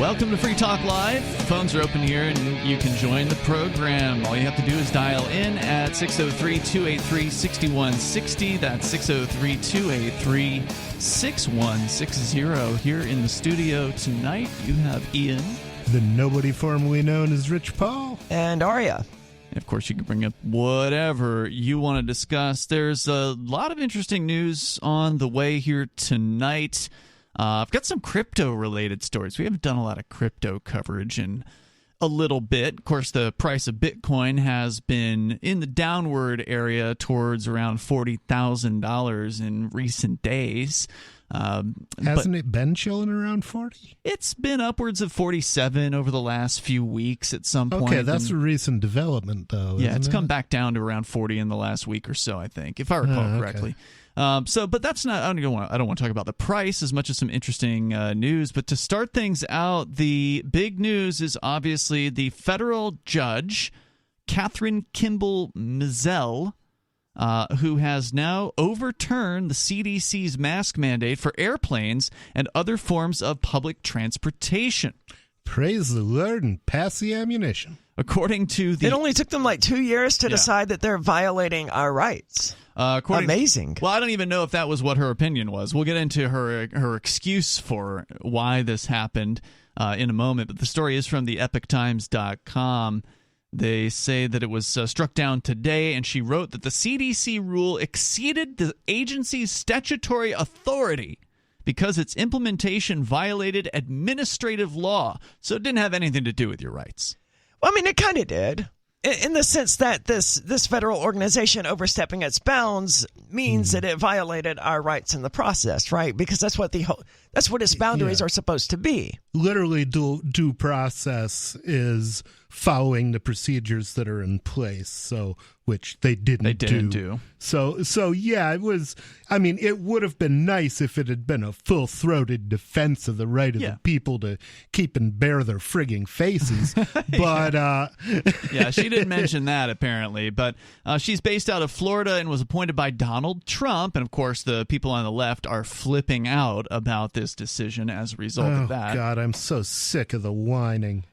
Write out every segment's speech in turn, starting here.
Welcome to Free Talk Live. Phones are open here, and you can join the program. All you have to do is dial in at 603-283-6160. That's 603-283-6160. Here in the studio tonight, you have Ian. The nobody formerly known as Rich Paul. And Aria. Of course, you can bring up whatever you want to discuss. There's a lot of interesting news on the way here tonight. I've got some crypto-related stories. We haven't done a lot of crypto coverage in a little bit. Of course, the price of Bitcoin has been in the downward area towards around $40,000 in recent days. Hasn't it been chilling around 40? It's been upwards of 47 over the last few weeks at some point. Okay, that's a recent development, though. Yeah, it's come it? back down to around 40 in the last week or so, I think, if I recall correctly. But that's not. I don't want to talk about the price as much as some interesting news. But to start things out, the big news is obviously the federal judge, Catherine Kimball Mizell, who has now overturned the CDC's mask mandate for airplanes and other forms of public transportation. Praise the Lord and pass the ammunition. According to the... It only took them like 2 years to decide that they're violating our rights. Amazing. Well, I don't even know if that was what her opinion was. We'll get into her excuse for why this happened in a moment. But the story is from the EpochTimes.com. They say that it was struck down today, and she wrote that the CDC rule exceeded the agency's statutory authority because its implementation violated administrative law. So it didn't have anything to do with your rights. Well, I mean, it kind of did. In the sense that this federal organization overstepping its bounds means that it violated our rights in the process, right? Because that's what its boundaries are supposed to be. Literally, due process is following the procedures that are in place, so which they didn't do. So yeah, it was. I mean, it would have been nice if it had been a full-throated defense of the right of the people to keep and bear their frigging faces. But yeah, she didn't mention that apparently. But she's based out of Florida and was appointed by Donald Trump, and of course, the people on the left are flipping out about this decision as a result of that. Oh God, I'm so sick of the whining.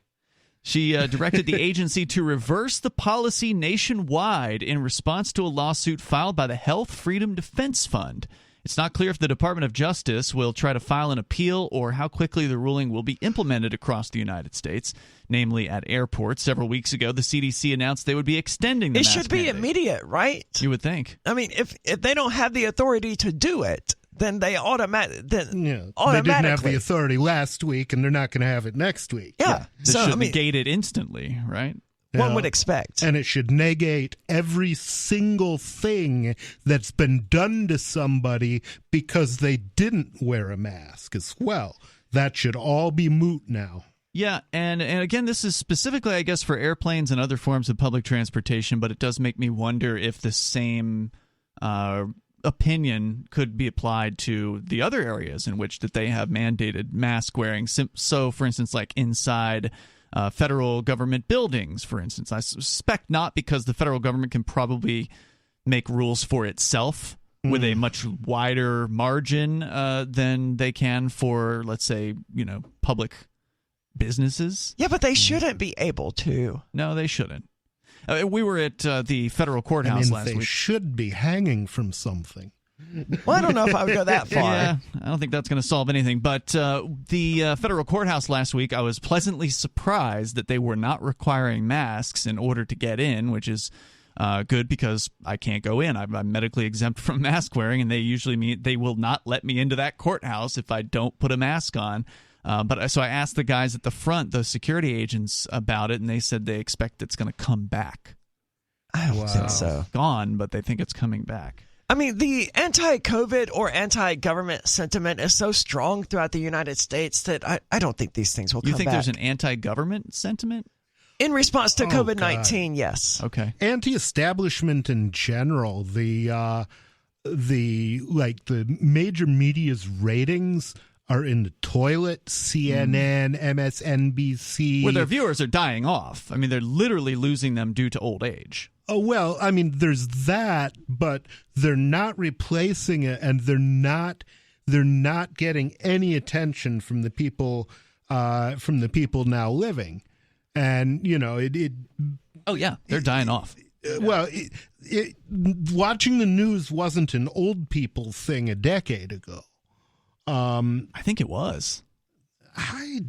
She directed the agency to reverse the policy nationwide in response to a lawsuit filed by the Health Freedom Defense Fund. It's not clear if the Department of Justice will try to file an appeal or how quickly the ruling will be implemented across the United States, namely at airports. Several weeks ago, the CDC announced they would be extending the mask mandate. It should be immediate, right? You would think. I mean, if they don't have the authority to do it, then they automatically. They didn't have the authority last week, and they're not going to have it next week. Yeah. This should negate it instantly, right? One would expect. And it should negate every single thing that's been done to somebody because they didn't wear a mask as well. That should all be moot now. Yeah, and again, this is specifically, I guess, for airplanes and other forms of public transportation, but it does make me wonder if the same opinion could be applied to the other areas in which that they have mandated mask wearing. So, for instance, like inside federal government buildings, for instance. I suspect not, because the federal government can probably make rules for itself with a much wider margin than they can for, let's say, public businesses. Yeah, but they shouldn't be able to. No, they shouldn't. We were at the federal courthouse last week. They should be hanging from something. Well, I don't know if I would go that far. Yeah, I don't think that's going to solve anything. But the federal courthouse last week, I was pleasantly surprised that they were not requiring masks in order to get in, which is good because I can't go in. I'm medically exempt from mask wearing, and they usually mean they will not let me into that courthouse if I don't put a mask on. So I asked the guys at the front, the security agents, about it, and they said they expect it's going to come back. I don't think so. It's gone, but they think it's coming back. I mean, the anti-COVID or anti-government sentiment is so strong throughout the United States that I don't think these things will come back. You think there's an anti-government sentiment? In response to COVID-19, yes. Okay. Anti-establishment in general, the major media's ratings are in the toilet. CNN, MSNBC. Where their viewers are dying off. I mean, they're literally losing them due to old age. Oh, well, I mean, there's that, but they're not replacing it, and they're not getting any attention from the people from the people now living. And, it oh, yeah, they're dying off. Well, watching the news wasn't an old people thing a decade ago. I think it was. I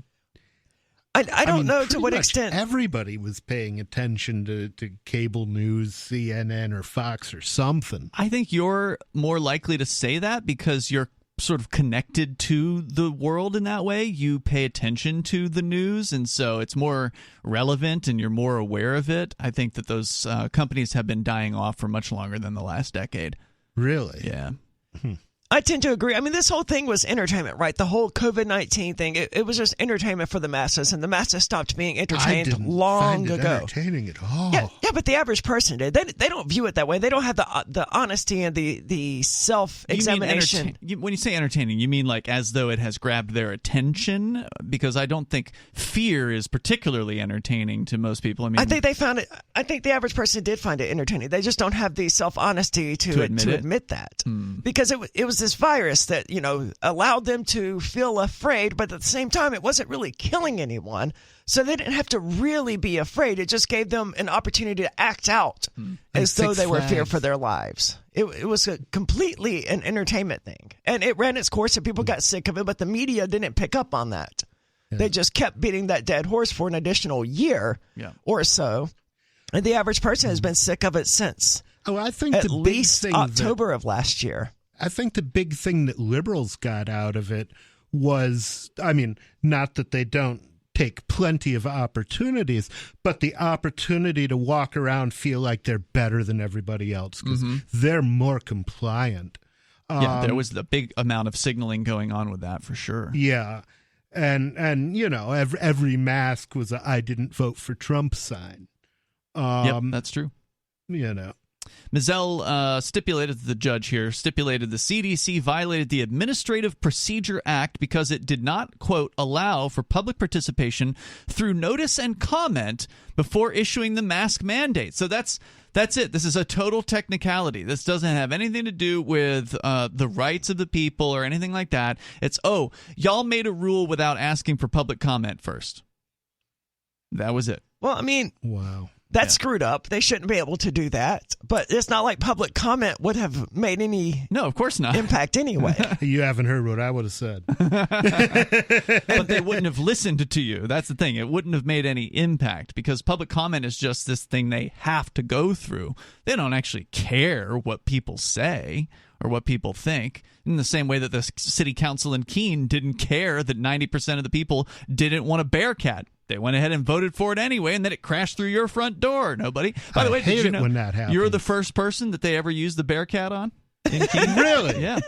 don't know to what extent. Everybody was paying attention to cable news, CNN or Fox or something. I think you're more likely to say that because you're sort of connected to the world in that way. You pay attention to the news, and so it's more relevant and you're more aware of it. I think that those companies have been dying off for much longer than the last decade. Really? Yeah. I tend to agree. I mean, this whole thing was entertainment, right? The whole COVID-19 thing, it was just entertainment for the masses, and the masses stopped being entertained long ago. Entertaining at all. Yeah, but the average person did. They don't view it that way. They don't have the honesty and the self-examination. When you say entertaining, you mean like as though it has grabbed their attention? Because I don't think fear is particularly entertaining to most people. I think they found it. I think the average person did find it entertaining. They just don't have the self-honesty to admit that. Because it was this virus that, allowed them to feel afraid, but at the same time, it wasn't really killing anyone. So they didn't have to really be afraid. It just gave them an opportunity to act out as though they were feared for their lives. It was completely an entertainment thing. And it ran its course and people got sick of it, but the media didn't pick up on that. Yeah. They just kept beating that dead horse for an additional year or so. And the average person has been sick of it since I think at least October of last year. I think the big thing that liberals got out of it was, not that they don't take plenty of opportunities, but the opportunity to walk around, feel like they're better than everybody else because they're more compliant. There was the big amount of signaling going on with that for sure. Yeah. And every mask was a "I didn't vote for Trump" sign. Yep, that's true. Mizell the judge here stipulated the CDC violated the Administrative Procedure Act because it did not, quote, allow for public participation through notice and comment before issuing the mask mandate. So that's it. This is a total technicality. This doesn't have anything to do with the rights of the people or anything like that. It's, y'all made a rule without asking for public comment first. That was it. Well, wow. That's screwed up. They shouldn't be able to do that. But it's not like public comment would have made any of course not. impact anyway. You haven't heard what I would have said. But they wouldn't have listened to you. That's the thing. It wouldn't have made any impact because public comment is just this thing they have to go through. They don't actually care what people say or what people think. In the same way that the city council in Keene didn't care that 90% of the people didn't want a Bearcat. They went ahead and voted for it anyway, and then it crashed through your front door. Nobody. By the way, did you know when that happened. You're the first person that they ever used the Bearcat on in Keene? Really? Yeah.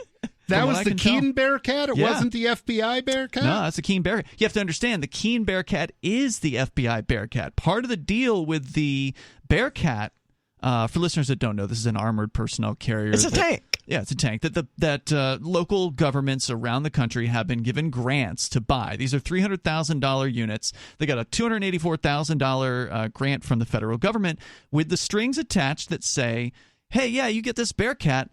That was the Keene Bearcat? It wasn't the FBI Bearcat? No, that's the Keene Bearcat. You have to understand, the Keene Bearcat is the FBI Bearcat. Part of the deal with the Bearcat, for listeners that don't know, this is an armored personnel carrier. It's a tank. Yeah, it's a tank that local governments around the country have been given grants to buy. These are $300,000 units. They got a $284,000 grant from the federal government with the strings attached that say, hey, yeah, you get this Bearcat,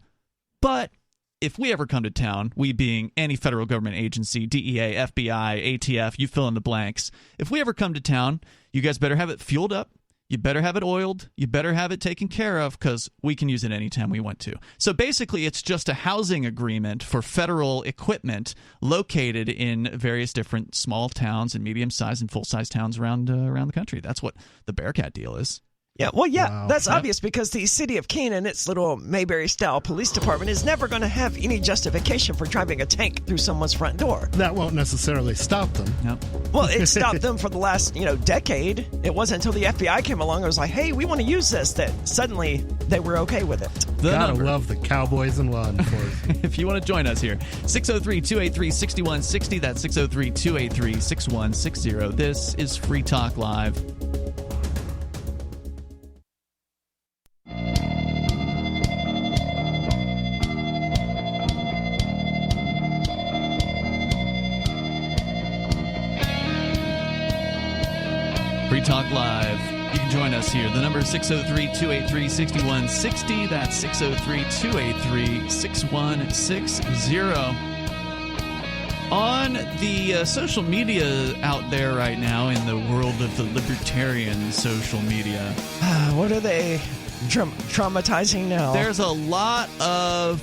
but if we ever come to town, we being any federal government agency, DEA, FBI, ATF, you fill in the blanks, if we ever come to town, you guys better have it fueled up. You better have it oiled. You better have it taken care of because we can use it anytime we want to. So basically, it's just a housing agreement for federal equipment located in various different small towns and medium-sized and full-size towns around the country. That's what the Bearcat deal is. Yeah, well, that's obvious because the city of Keene and its little Mayberry-style police department is never going to have any justification for driving a tank through someone's front door. That won't necessarily stop them. Nope. Well, it stopped them for the last, decade. It wasn't until the FBI came along and was like, hey, we want to use this, that suddenly they were okay with it. Gotta love the cowboys and law enforcement. If you want to join us here, 603-283-6160. That's 603-283-6160. This is Free Talk Live. Free Talk Live. You can join us here. The number is 603-283-6160. That's 603-283-6160. On the social media out there right now, in the world of the libertarian social media, what are they traumatizing now? There's a lot of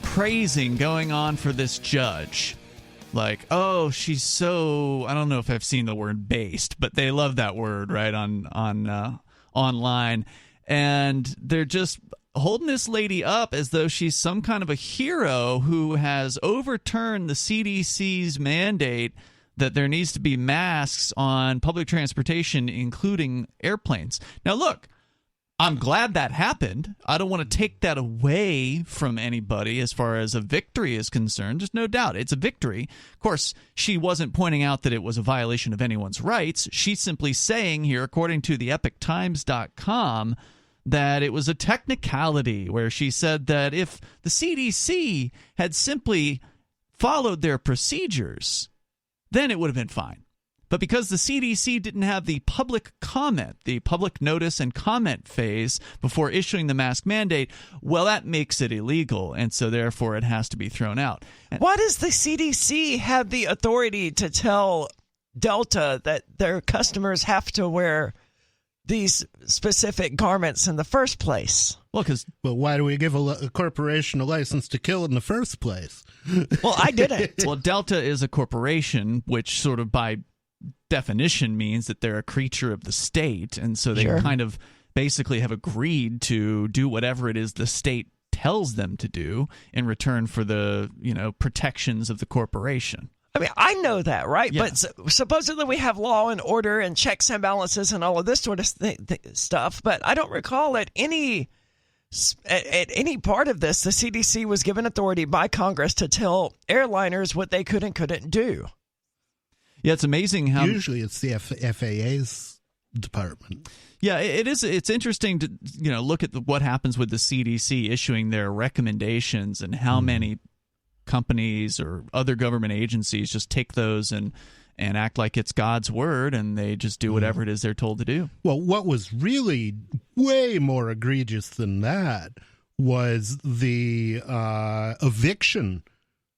praising going on for this judge. Like, oh, she's so, I don't know if I've seen the word based, but they love that word, right, on online. And they're just holding this lady up as though she's some kind of a hero who has overturned the CDC's mandate that there needs to be masks on public transportation, including airplanes. Now, look, I'm glad that happened. I don't want to take that away from anybody as far as a victory is concerned. There's no doubt it's a victory. Of course, she wasn't pointing out that it was a violation of anyone's rights. She's simply saying here, according to the EpochTimes.com, that it was a technicality, where she said that if the CDC had simply followed their procedures, then it would have been fine. But because the CDC didn't have the public comment, the public notice and comment phase before issuing the mask mandate, well, that makes it illegal, and so therefore it has to be thrown out. Why does the CDC have the authority to tell Delta that their customers have to wear these specific garments in the first place? Well, why do we give a corporation a license to kill in the first place? Well, I didn't. Well, Delta is a corporation, which sort of by definition means that they're a creature of the state, and so they kind of basically have agreed to do whatever it is the state tells them to do in return for the, protections of the corporation. I mean, I know that, right? Yeah. But supposedly we have law and order and checks and balances and all of this sort of stuff. But I don't recall at any part of this, the CDC was given authority by Congress to tell airliners what they could and couldn't do. Yeah, it's amazing how usually it's the FAA's department. Yeah, it is. It's interesting to look at what happens with the CDC issuing their recommendations and how many companies or other government agencies just take those and act like it's God's word, and they just do whatever it is they're told to do. Well, what was really way more egregious than that was the eviction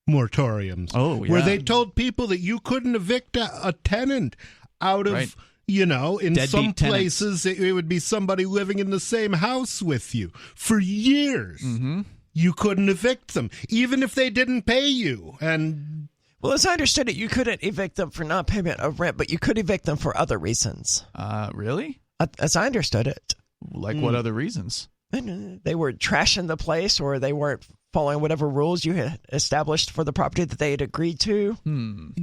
moratoriums. Oh, yeah. Where they told people that you couldn't evict a tenant out of, Right. in Deadbeat some tenants. places it would be somebody living in the same house with you for years. Mm-hmm. You couldn't evict them, even if they didn't pay you. And well, as I understood it, you couldn't evict them for non-payment of rent, but you could evict them for other reasons. Really? As I understood it. Like what other reasons? They were trashing the place, or they weren't following whatever rules you had established for the property that they had agreed to.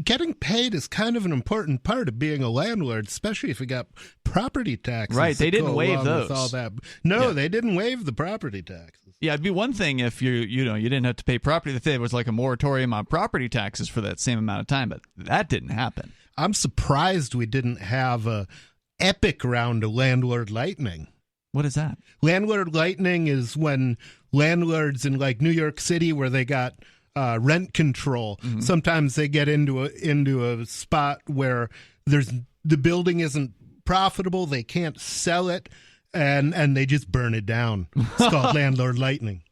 Getting paid is kind of an important part of being a landlord, especially if you got property taxes. Right, they didn't waive those. All that. No, they didn't waive the property taxes. Yeah, it'd be one thing if you didn't have to pay property. If there was like a moratorium on property taxes for that same amount of time, but that didn't happen. I'm surprised we didn't have a epic round of landlord lightning. What is that? Landlord lightning is when landlords in like New York City, where they got rent control, sometimes they get into a spot where the building isn't profitable, they can't sell it, and they just burn it down. It's called landlord lightning.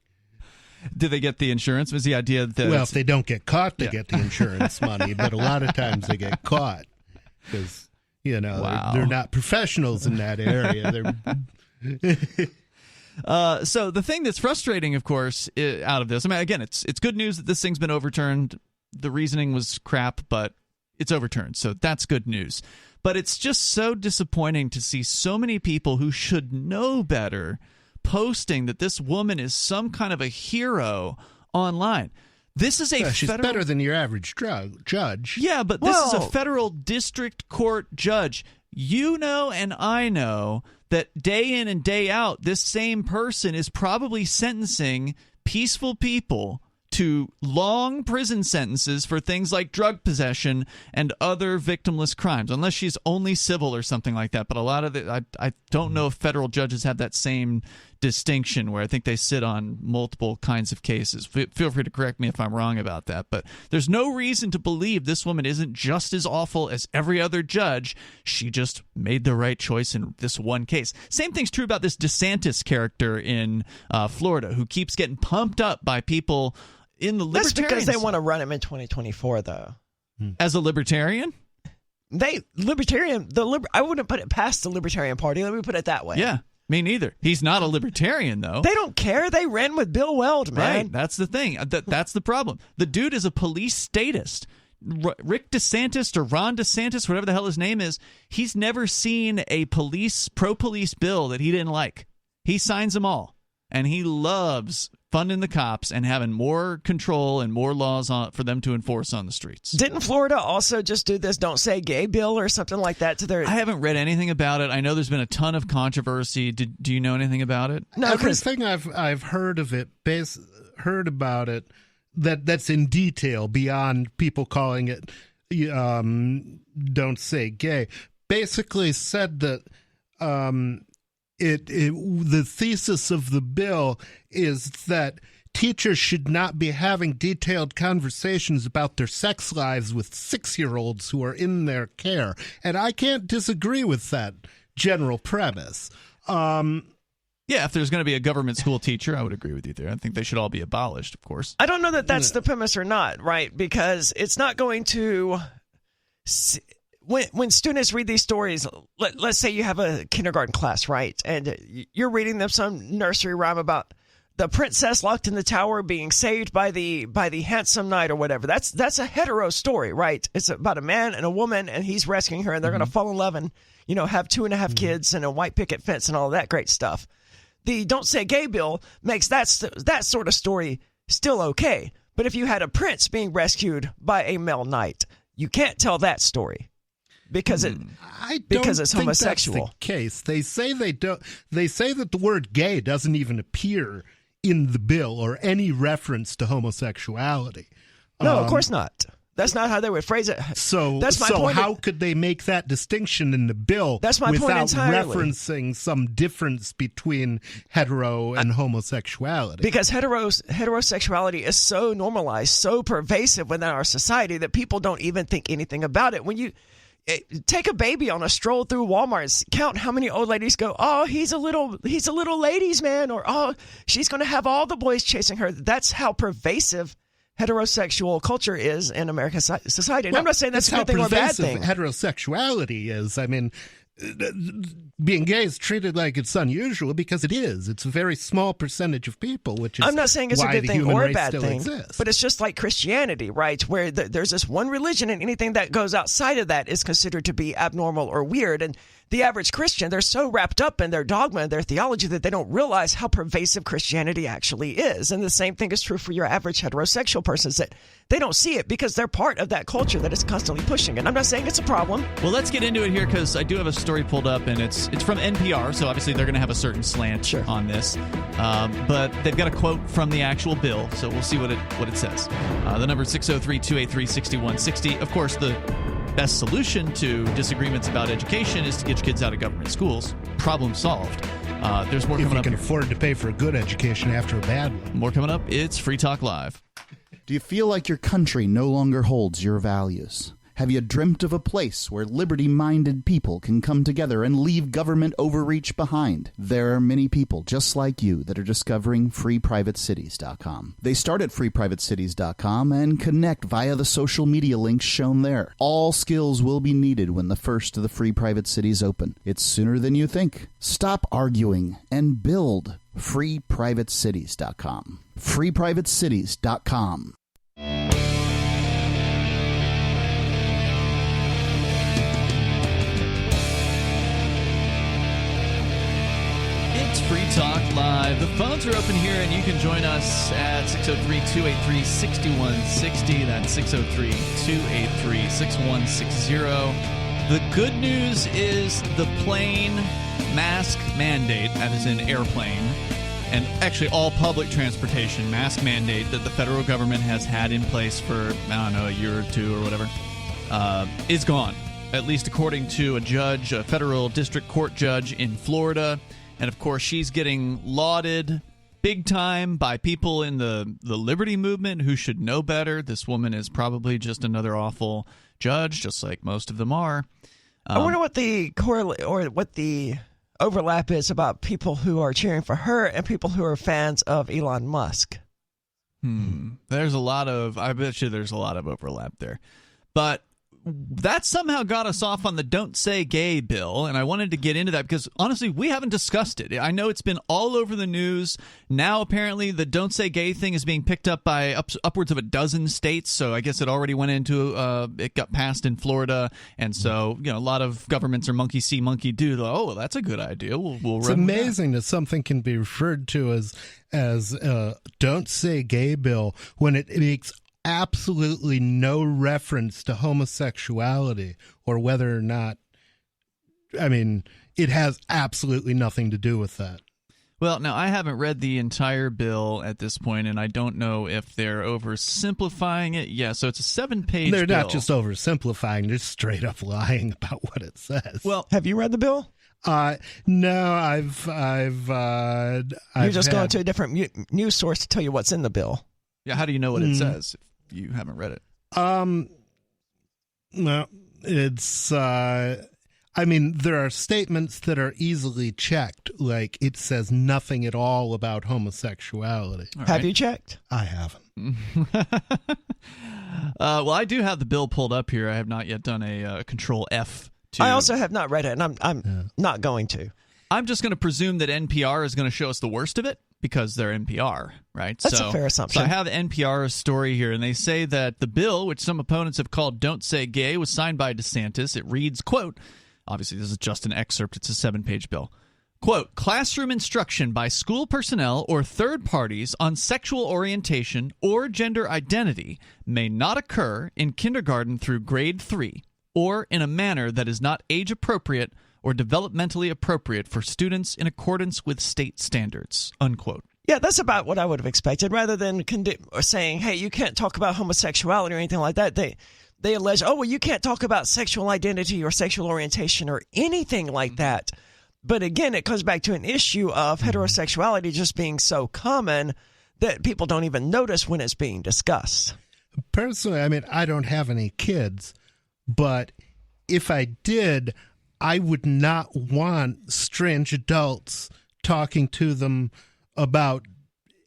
Do they get the insurance? Was the idea that if they don't get caught, they get the insurance money, but a lot of times they get caught because they're not professionals in that area. So the thing that's frustrating, of course, out of this, I mean, again, it's good news that this thing's been overturned. The reasoning was crap, but it's overturned, so that's good news. But it's just so disappointing to see so many people who should know better posting that this woman is some kind of a hero online. This is she's better than your average judge. Yeah, but this is a federal district court judge. You know and I know that day in and day out, this same person is probably sentencing peaceful people to long prison sentences for things like drug possession and other victimless crimes, unless she's only civil or something like that. But a lot of I don't know if federal judges have that same distinction where I think they sit on multiple kinds of cases. Feel free to correct me if I'm wrong about that. But there's no reason to believe this woman isn't just as awful as every other judge. She just made the right choice in this one case. Same thing's true about this DeSantis character in Florida, who keeps getting pumped up by people in the That's libertarians. because they want to run him in 2024, though. As a libertarian? I wouldn't put it past the Libertarian Party. Let me put it that way. Yeah, me neither. He's not a libertarian, though. They don't care. They ran with Bill Weld, man. Right, that's the thing. That's the problem. The dude is a police statist. Rick DeSantis or Ron DeSantis, whatever the hell his name is, he's never seen a pro-police bill that he didn't like. He signs them all, and he loves funding the cops and having more control and more laws for them to enforce on the streets. Didn't Florida also just do this "Don't Say Gay" bill or something like that to their? I haven't read anything about it. I know there's been a ton of controversy. Do you know anything about it? No, everything I've heard of it, heard about it. That's in detail beyond people calling it "Don't Say Gay." Basically said that the thesis of the bill is that teachers should not be having detailed conversations about their sex lives with 6-year-olds who are in their care, and I can't disagree with that general premise. Yeah, if there's going to be a government school teacher, I would agree with you there. I think they should all be abolished, of course. I don't know that that's the premise or not, right? Because it's not going to... When students read these stories, let's say you have a kindergarten class, right? And you're reading them some nursery rhyme about the princess locked in the tower being saved by the handsome knight or whatever. That's a hetero story, right? It's about a man and a woman, and he's rescuing her, and they're going to fall in love and, have 2.5 kids and a white picket fence and all that great stuff. The "Don't Say Gay" bill makes that sort of story still okay. But if you had a prince being rescued by a male knight, you can't tell that story because it's homosexual. That's the case. They say they don't. They say that the word "gay" doesn't even appear in the bill or any reference to homosexuality. No, of course not. That's not how they would phrase it. So how could they make that distinction in the bill without referencing some difference between hetero and homosexuality? Because heterosexuality is so normalized, so pervasive within our society that people don't even think anything about it. When you take a baby on a stroll through Walmart and count how many old ladies go, "Oh, he's a little ladies' man," or "Oh, she's going to have all the boys chasing her." That's how pervasive heterosexual culture is in American society. And I'm not saying that's a good thing or a bad thing. Heterosexuality is, I mean, being gay is treated like it's unusual because it is. It's a very small percentage of people, which is I'm not saying it's a good thing or a bad thing, exists. But it's just like Christianity, right? Where there's this one religion and anything that goes outside of that is considered to be abnormal or weird. And the average Christian, they're so wrapped up in their dogma and their theology that they don't realize how pervasive Christianity actually is. And the same thing is true for your average heterosexual person, is that they don't see it because they're part of that culture that is constantly pushing it. I'm not saying it's a problem. Well, let's get into it here because I do have a story pulled up, and it's from NPR, so obviously they're going to have a certain slant on this. But they've got a quote from the actual bill, so we'll see what it says. The number is 603-283-6160. Of course, the best solution to disagreements about education is to get your kids out of government schools. Problem solved. There's more coming up. If you can afford to pay for a good education after a bad one. More coming up. It's Free Talk Live. Do you feel like your country no longer holds your values? Have you dreamt of a place where liberty-minded people can come together and leave government overreach behind? There are many people just like you that are discovering freeprivatecities.com. They start at freeprivatecities.com and connect via the social media links shown there. All skills will be needed when the first of the Free Private Cities open. It's sooner than you think. Stop arguing and build freeprivatecities.com. freeprivatecities.com. It's Free Talk Live. The phones are open here, and you can join us at 603-283-6160. That's 603-283-6160. The good news is the plane mask mandate, that is in airplane, and actually all public transportation mask mandate that the federal government has had in place for, I don't know, a year or two or whatever, is gone. At least according to a judge, a federal district court judge in Florida. And, of course, she's getting lauded big time by people in the liberty movement who should know better. This woman is probably just another awful judge, just like most of them are. I wonder what the overlap is about people who are cheering for her and people who are fans of Elon Musk. There's a lot of, I bet you there's a lot of overlap there. But that somehow got us off on the Don't Say Gay bill, and I wanted to get into that because, honestly, we haven't discussed it. I know it's been all over the news. Now, apparently, the Don't Say Gay thing is being picked up by upwards of a dozen states, so I guess it already went into, it got passed in Florida, and so, a lot of governments are monkey see, monkey do. Oh, that's a good idea. We'll It's amazing that something can be referred to as Don't Say Gay bill when it makes absolutely no reference to homosexuality or whether or not, it has absolutely nothing to do with that. Well, now, I haven't read the entire bill at this point, and I don't know if they're oversimplifying it. Yeah, so it's a 7-page bill. They're not just oversimplifying, they're straight up lying about what it says. Well, have you read the bill? No, I've You're just going to a different news source to tell you what's in the bill. Yeah, how do you know what it says if you haven't read it? No, it's, there are statements that are easily checked, like it says nothing at all about homosexuality. All Have you checked? I haven't. Well, I do have the bill pulled up here. I have not yet done a Control F. I also have not read it, and I'm not going to. I'm just going to presume that NPR is going to show us the worst of it because they're NPR, right? That's a fair assumption. So I have NPR's story here, and they say that the bill, which some opponents have called Don't Say Gay, was signed by DeSantis. It reads, quote, obviously this is just an excerpt, it's a 7-page bill. Quote, classroom instruction by school personnel or third parties on sexual orientation or gender identity may not occur in kindergarten through grade 3 or in a manner that is not age appropriate or developmentally appropriate for students in accordance with state standards, unquote. Yeah, that's about what I would have expected. Rather than saying, hey, you can't talk about homosexuality or anything like that, they allege, oh, well, you can't talk about sexual identity or sexual orientation or anything like that. But again, it comes back to an issue of heterosexuality just being so common that people don't even notice when it's being discussed. Personally, I don't have any kids, but if I did, I would not want strange adults talking to them about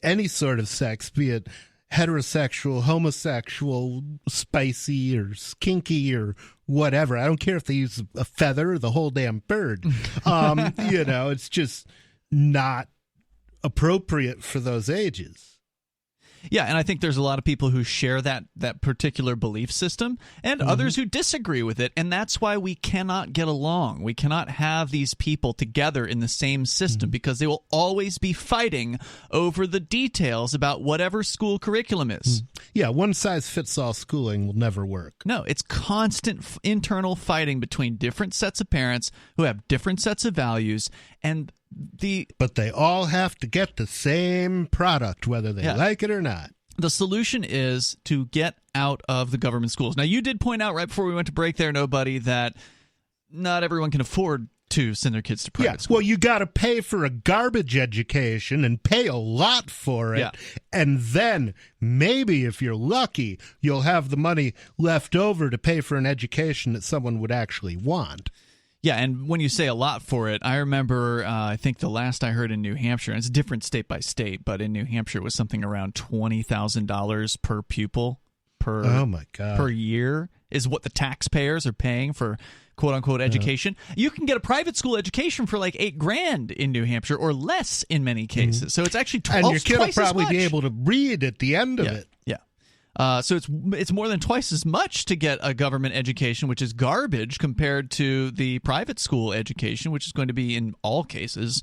any sort of sex, be it heterosexual, homosexual, spicy, or kinky, or whatever. I don't care if they use a feather or the whole damn bird. It's just not appropriate for those ages. Yeah, and I think there's a lot of people who share that particular belief system and others who disagree with it, and that's why we cannot get along. We cannot have these people together in the same system because they will always be fighting over the details about whatever school curriculum is. Yeah, one-size-fits-all schooling will never work. No, it's constant internal fighting between different sets of parents who have different sets of values, and but they all have to get the same product, whether they like it or not. The solution is to get out of the government schools. Now, you did point out right before we went to break there, Nobody, that not everyone can afford to send their kids to private school. Well, you got to pay for a garbage education and pay a lot for it. Yeah. And then maybe if you're lucky, you'll have the money left over to pay for an education that someone would actually want. Yeah, and when you say a lot for it, I remember, I think the last I heard in New Hampshire, and it's different state by state, but in New Hampshire it was something around $20,000 per pupil per year is what the taxpayers are paying for quote-unquote education. You can get a private school education for like $8,000 in New Hampshire or less in many cases. So it's actually twice as much. And your kid will probably be able to read at the end of it. Yeah. So it's more than twice as much to get a government education, which is garbage, compared to the private school education, which is going to be, in all cases,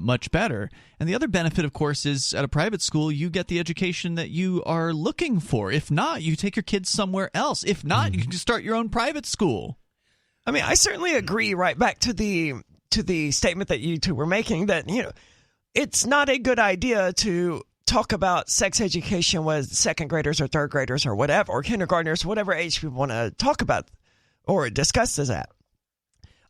much better. And the other benefit, of course, is at a private school, you get the education that you are looking for. If not, you take your kids somewhere else. If not, you can start your own private school. I mean, I certainly agree, right back to the statement that you two were making, that, it's not a good idea to talk about sex education with second graders or third graders or whatever, or kindergartners, whatever age people want to talk about or discuss this at.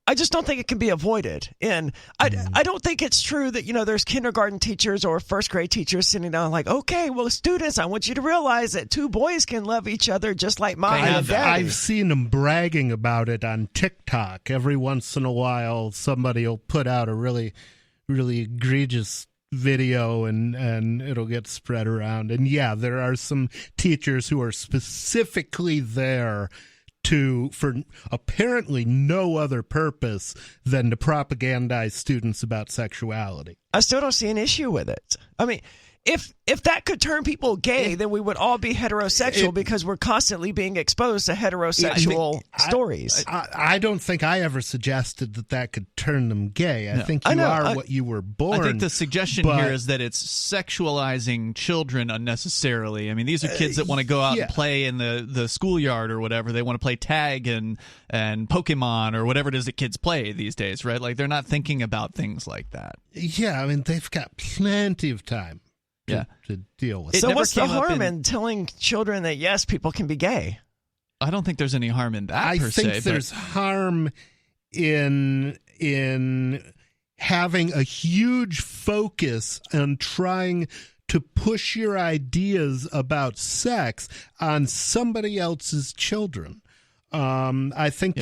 I just don't think it can be avoided. And I don't think it's true that, there's kindergarten teachers or first grade teachers sitting down like, okay, well, students, I want you to realize that two boys can love each other just like mom and daddy. I've seen them bragging about it on TikTok. Every once in a while, somebody will put out a really, really egregious video and it'll get spread around. And yeah, there are some teachers who are specifically there for apparently no other purpose than to propagandize students about sexuality. I still don't see an issue with it. I mean, if that could turn people gay, then we would all be heterosexual because we're constantly being exposed to heterosexual stories. I don't think I ever suggested that could turn them gay. I think you are what you were born. I think the suggestion here is that it's sexualizing children unnecessarily. I mean, these are kids that want to go out and play in the schoolyard or whatever. They want to play tag and Pokemon or whatever it is that kids play these days, right? Like, they're not thinking about things like that. Yeah, I mean, they've got plenty of time. To deal with. So what's the harm in telling children that, yes, people can be gay? I don't think there's any harm in that, I think there's harm in having a huge focus on trying to push your ideas about sex on somebody else's children. I think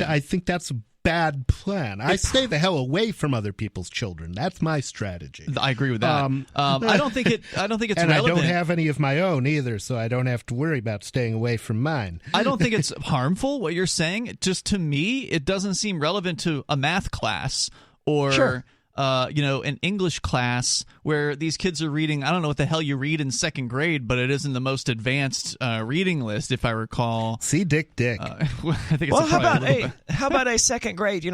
that's a bad plan. I stay the hell away from other people's children. That's my strategy. I agree with that. I don't think it's and relevant. I don't have any of my own either, so I don't have to worry about staying away from mine. I don't think it's harmful what you're saying. Just to me, it doesn't seem relevant to a math class or an English class where these kids are reading. I don't know what the hell you read in second grade, but it isn't the most advanced reading list, if I recall. See, Dick. I think it's how about a second grade,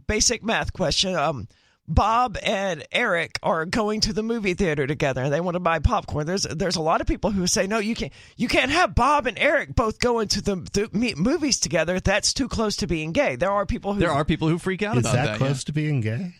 basic math question? Bob and Eric are going to the movie theater together and they want to buy popcorn. There's a lot of people who say, no, you can't have Bob and Eric both go into the movies together. That's too close to being gay. There are people who freak out about that. Is that close to being gay?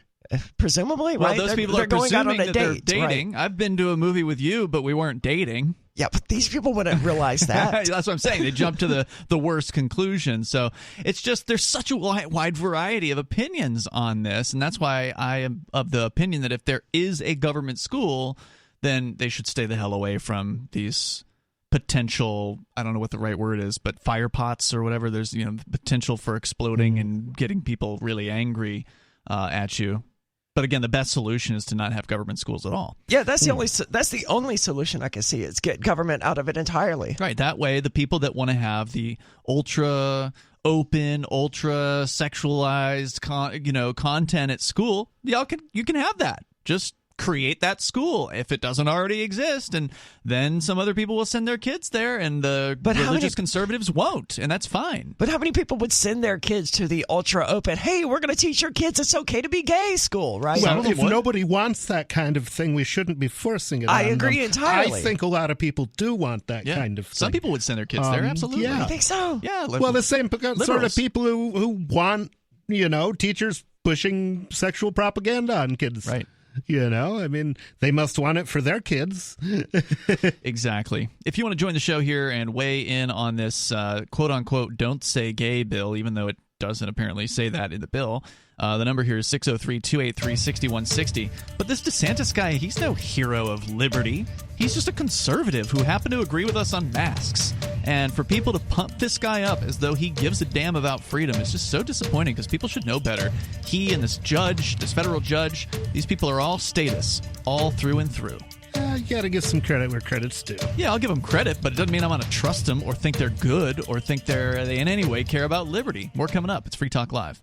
Presumably, well, right? Those people they're are going out on a that date, they're dating. Right? I've been to a movie with you, but we weren't dating. Yeah, but these people wouldn't realize that. That's what I'm saying. They jump to the worst conclusion. So it's just there's such a wide variety of opinions on this, and that's why I am of the opinion that if there is a government school, then they should stay the hell away from these potential, I don't know what the right word is, but fire pots or whatever. There's potential for exploding and getting people really angry at you. But again, the best solution is to not have government schools at all. Yeah, that's the only solution I can see is get government out of it entirely. Right. That way, the people that want to have the ultra open, ultra sexualized, content at school, you can have that. Just create that school if it doesn't already exist, and then some other people will send their kids there, and the religious conservatives won't, and that's fine. But how many people would send their kids to the ultra open, hey, we're going to teach your kids it's okay to be gay school, right? Well, if nobody wants that kind of thing, we shouldn't be forcing it on them. I agree entirely. I think a lot of people do want that kind of thing. Some people would send their kids there, absolutely. I think so. Yeah. Well, the same sort of people who want, teachers pushing sexual propaganda on kids. Right. I mean, they must want it for their kids. Exactly. If you want to join the show here and weigh in on this quote-unquote don't say gay bill, even though it doesn't apparently say that in the bill, the number here is 603-283-6160. But this DeSantis guy, he's no hero of liberty. He's just a conservative who happened to agree with us on masks. And for people to pump this guy up as though he gives a damn about freedom is just so disappointing because people should know better. He and this federal judge, these people are all status, all through and through. You got to give some credit where credit's due. Yeah, I'll give them credit, but it doesn't mean I'm going to trust them or think they're good or think they in any way care about liberty. More coming up. It's Free Talk Live.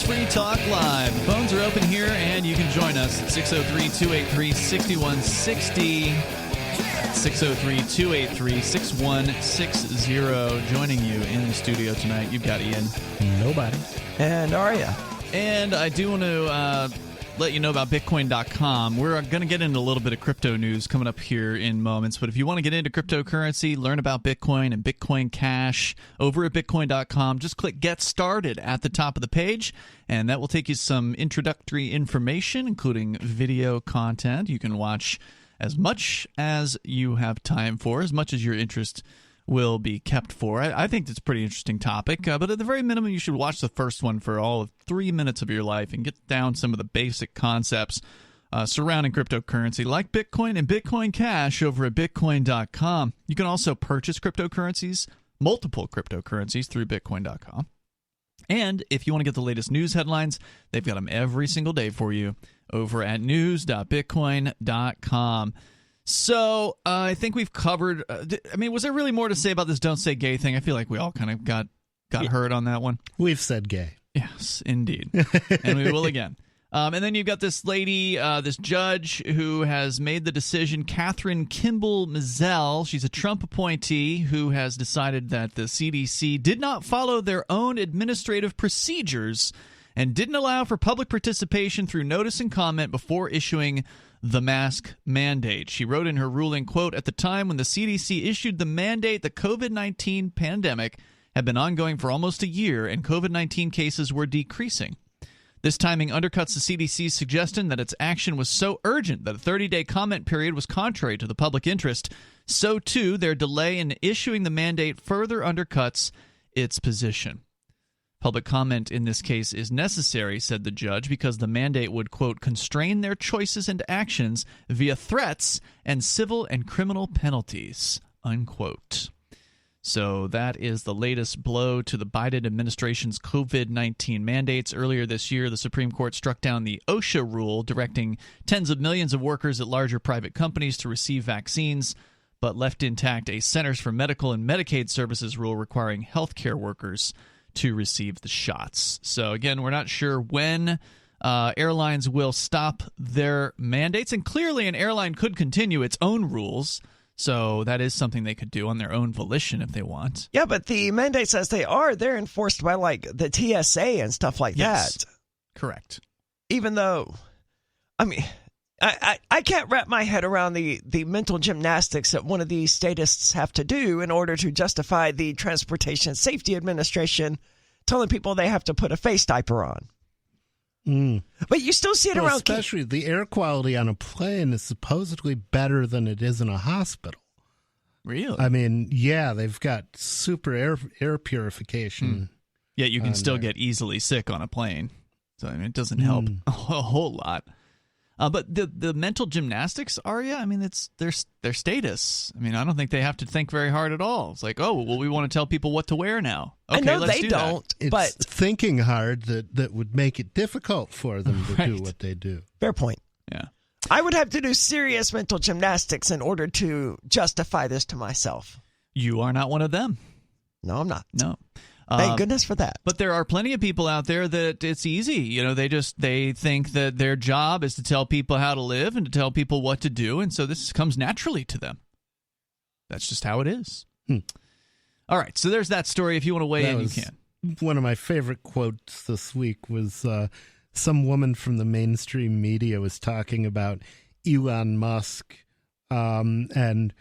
Free Talk Live. The phones are open here, and you can join us at 603-283-6160. 603-283-6160. Joining you in the studio tonight, you've got Ian. Nobody. And Aria. And I do want to let you know about Bitcoin.com. We're going to get into a little bit of crypto news coming up here in moments. But if you want to get into cryptocurrency, learn about Bitcoin and Bitcoin Cash over at Bitcoin.com, just click Get Started at the top of the page, and that will take you some introductory information, including video content. You can watch as much as you have time for, as much as your interest will be kept for. I think it's a pretty interesting topic, but at the very minimum, you should watch the first one for all of 3 minutes of your life and get down some of the basic concepts surrounding cryptocurrency like Bitcoin and Bitcoin Cash over at Bitcoin.com. You can also purchase cryptocurrencies, multiple cryptocurrencies, through Bitcoin.com. And if you want to get the latest news headlines, they've got them every single day for you over at news.bitcoin.com. So I think we've covered. Was there really more to say about this "Don't Say Gay" thing? I feel like we all kind of got hurt on that one. We've said gay. Yes, indeed, and we will again. And then you've got this lady, this judge who has made the decision, Catherine Kimball Mizell. She's a Trump appointee who has decided that the CDC did not follow their own administrative procedures and didn't allow for public participation through notice and comment before issuing the mask mandate. She wrote in her ruling, quote, "At the time when the CDC issued the mandate, the COVID-19 pandemic had been ongoing for almost a year and COVID-19 cases were decreasing. This timing undercuts the CDC's suggestion that its action was so urgent that a 30-day comment period was contrary to the public interest. So, too, their delay in issuing the mandate further undercuts its position. Public comment in this case is necessary," said the judge, "because the mandate would, quote, constrain their choices and actions via threats and civil and criminal penalties," unquote. So that is the latest blow to the Biden administration's COVID-19 mandates. Earlier this year, the Supreme Court struck down the OSHA rule directing tens of millions of workers at larger private companies to receive vaccines, but left intact a Centers for Medical and Medicaid Services rule requiring healthcare workers to receive the shots. So again, we're not sure when airlines will stop their mandates, and clearly an airline could continue its own rules. So that is something they could do on their own volition if they want. Yeah, but the mandates as they're enforced by like the TSA and stuff like that. Correct. Even though, I can't wrap my head around the mental gymnastics that one of these statists have to do in order to justify the Transportation Safety Administration telling people they have to put a face diaper on. But you still see it around. Especially the air quality on a plane is supposedly better than it is in a hospital. Really? I mean, yeah, they've got super air purification. Yet you can still get easily sick on a plane. So it doesn't help a whole lot. But the mental gymnastics, Aria, it's their status. I don't think they have to think very hard at all. It's like, oh, well, we want to tell people what to wear now. Okay, I know let's they do don't, that. but it's thinking hard that would make it difficult for them to do what they do. Fair point. Yeah. I would have to do serious mental gymnastics in order to justify this to myself. You are not one of them. No, I'm not. No. Thank goodness for that. But there are plenty of people out there that it's easy. They think that their job is to tell people how to live and to tell people what to do, and so this comes naturally to them. That's just how it is. All right, so there's that story. If you want to weigh in, you can. One of my favorite quotes this week was some woman from the mainstream media was talking about Elon Musk and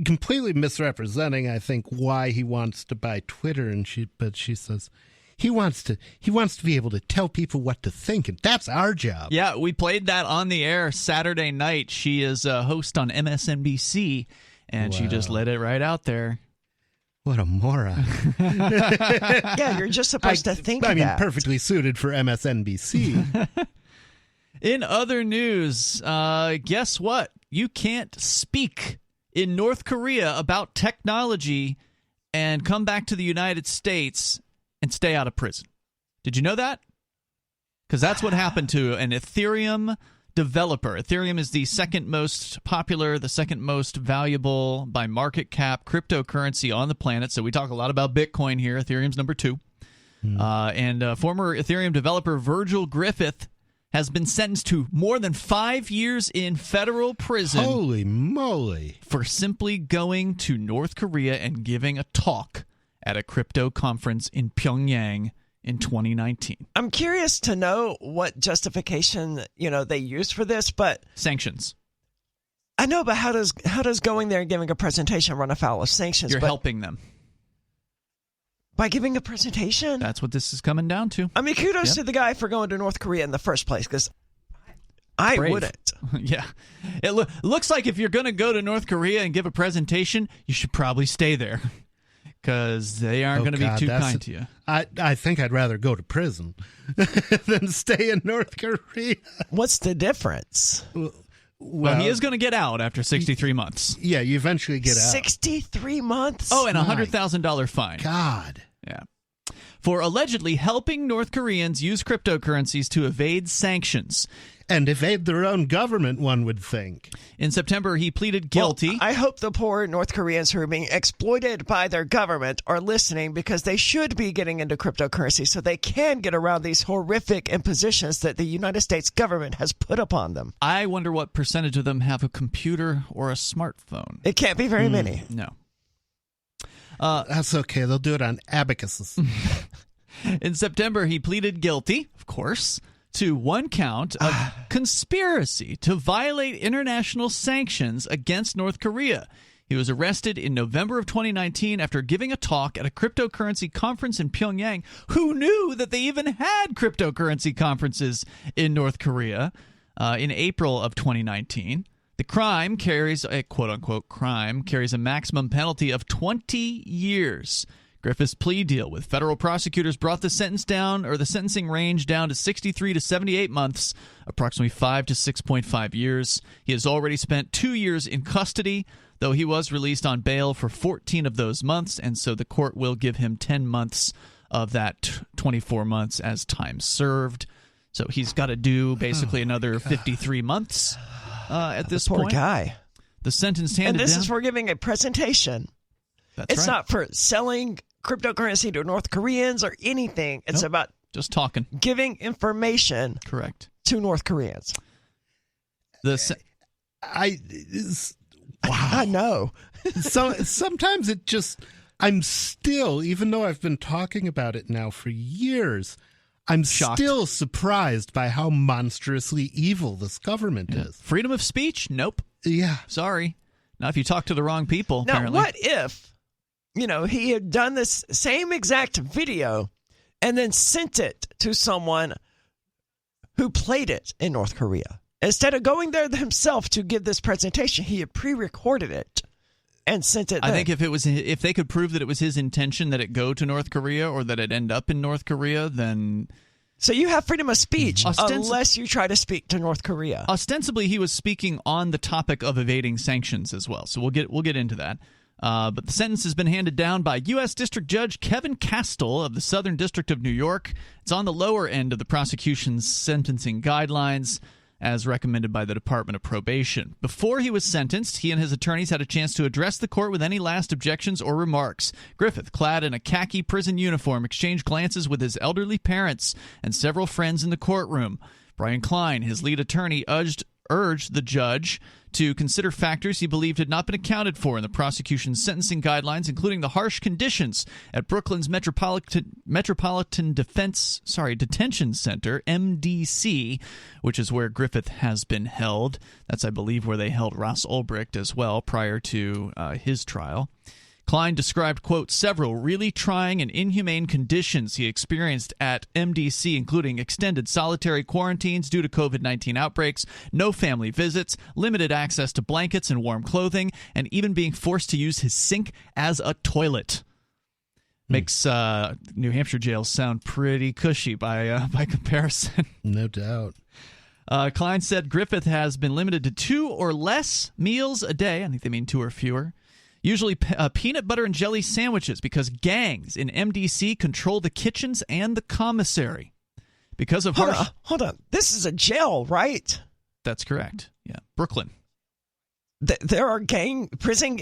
completely misrepresenting, I think, why he wants to buy Twitter, but she says he wants to be able to tell people what to think, and that's our job. Yeah, we played that on the air Saturday night. She is a host on MSNBC, and she just let it right out there. What a moron! Yeah, you're just supposed to think that. Perfectly suited for MSNBC. In other news, guess what? You can't speak in North Korea about technology and come back to the United States and stay out of prison. Did you know that? Because that's what happened to an Ethereum developer. Ethereum is the second most popular, the second most valuable by market cap cryptocurrency on the planet. So we talk a lot about Bitcoin here. Ethereum's number 2. And former Ethereum developer Virgil Griffith has been sentenced to more than 5 years in federal prison. Holy moly. For simply going to North Korea and giving a talk at a crypto conference in Pyongyang in 2019. I'm curious to know what justification, they use for this, but sanctions. I know, but how does going there and giving a presentation run afoul of sanctions? You're helping them. By giving a presentation? That's what this is coming down to. Kudos to the guy for going to North Korea in the first place, because I wouldn't. Yeah. It looks like if you're going to go to North Korea and give a presentation, you should probably stay there. because they aren't going to be too kind to you. I think I'd rather go to prison than stay in North Korea. What's the difference? Well, he is going to get out after 63 months. Yeah, you eventually get out. 63 months? Oh, and a $100,000 fine. God. Yeah. For allegedly helping North Koreans use cryptocurrencies to evade sanctions. And evade their own government, one would think. In September, he pleaded guilty. Well, I hope the poor North Koreans who are being exploited by their government are listening, because they should be getting into cryptocurrency so they can get around these horrific impositions that the United States government has put upon them. I wonder what percentage of them have a computer or a smartphone. It can't be very many. No. That's okay. They'll do it on abacuses. In September, he pleaded guilty, of course, to one count of conspiracy to violate international sanctions against North Korea. He was arrested in November of 2019 after giving a talk at a cryptocurrency conference in Pyongyang. Who knew that they even had cryptocurrency conferences in North Korea in April of 2019? The crime carries a quote-unquote crime carries a maximum penalty of 20 years. Griffith's plea deal with federal prosecutors brought the sentencing range down to 63 to 78 months, approximately 5 to 6.5 years. He has already spent 2 years in custody, though he was released on bail for 14 of those months, and so the court will give him 10 months of that 24 months as time served. So he's got to do basically another 53 months at this point. Poor guy. The sentence handed down. And this is for giving a presentation. It's not for selling cryptocurrency to North Koreans or anything. It's about just talking, giving information. Correct. To North Koreans. I know. So sometimes it just, I'm still, even though I've been talking about it now for years, I'm shocked. Still surprised by how monstrously evil this government is. Freedom of speech? Nope. Yeah. Sorry. Not if you talk to the wrong people, now, apparently. What if, he had done this same exact video and then sent it to someone who played it in North Korea? Instead of going there himself to give this presentation, he had pre-recorded it and sent it. I think if they could prove that it was his intention that it go to North Korea or that it end up in North Korea, then... So you have freedom of speech unless you try to speak to North Korea. Ostensibly, he was speaking on the topic of evading sanctions as well. So we'll get into that. But the sentence has been handed down by U.S. District Judge Kevin Castell of the Southern District of New York. It's on the lower end of the prosecution's sentencing guidelines, as recommended by the Department of Probation. Before he was sentenced, he and his attorneys had a chance to address the court with any last objections or remarks. Griffith, clad in a khaki prison uniform, exchanged glances with his elderly parents and several friends in the courtroom. Brian Klein, his lead attorney, urged the judge to consider factors he believed had not been accounted for in the prosecution's sentencing guidelines, including the harsh conditions at Brooklyn's Metropolitan Detention Center, MDC, which is where Griffith has been held. That's, I believe, where they held Ross Ulbricht as well prior to his trial. Klein described, quote, several really trying and inhumane conditions he experienced at MDC, including extended solitary quarantines due to COVID-19 outbreaks, no family visits, limited access to blankets and warm clothing, and even being forced to use his sink as a toilet. Makes New Hampshire jails sound pretty cushy by comparison. No doubt. Klein said Griffith has been limited to 2 or less meals a day. I think they mean 2 or fewer. Usually peanut butter and jelly sandwiches, because gangs in MDC control the kitchens and the commissary. Because of Hold on. This is a jail, right? That's correct. Yeah. Brooklyn. There are prison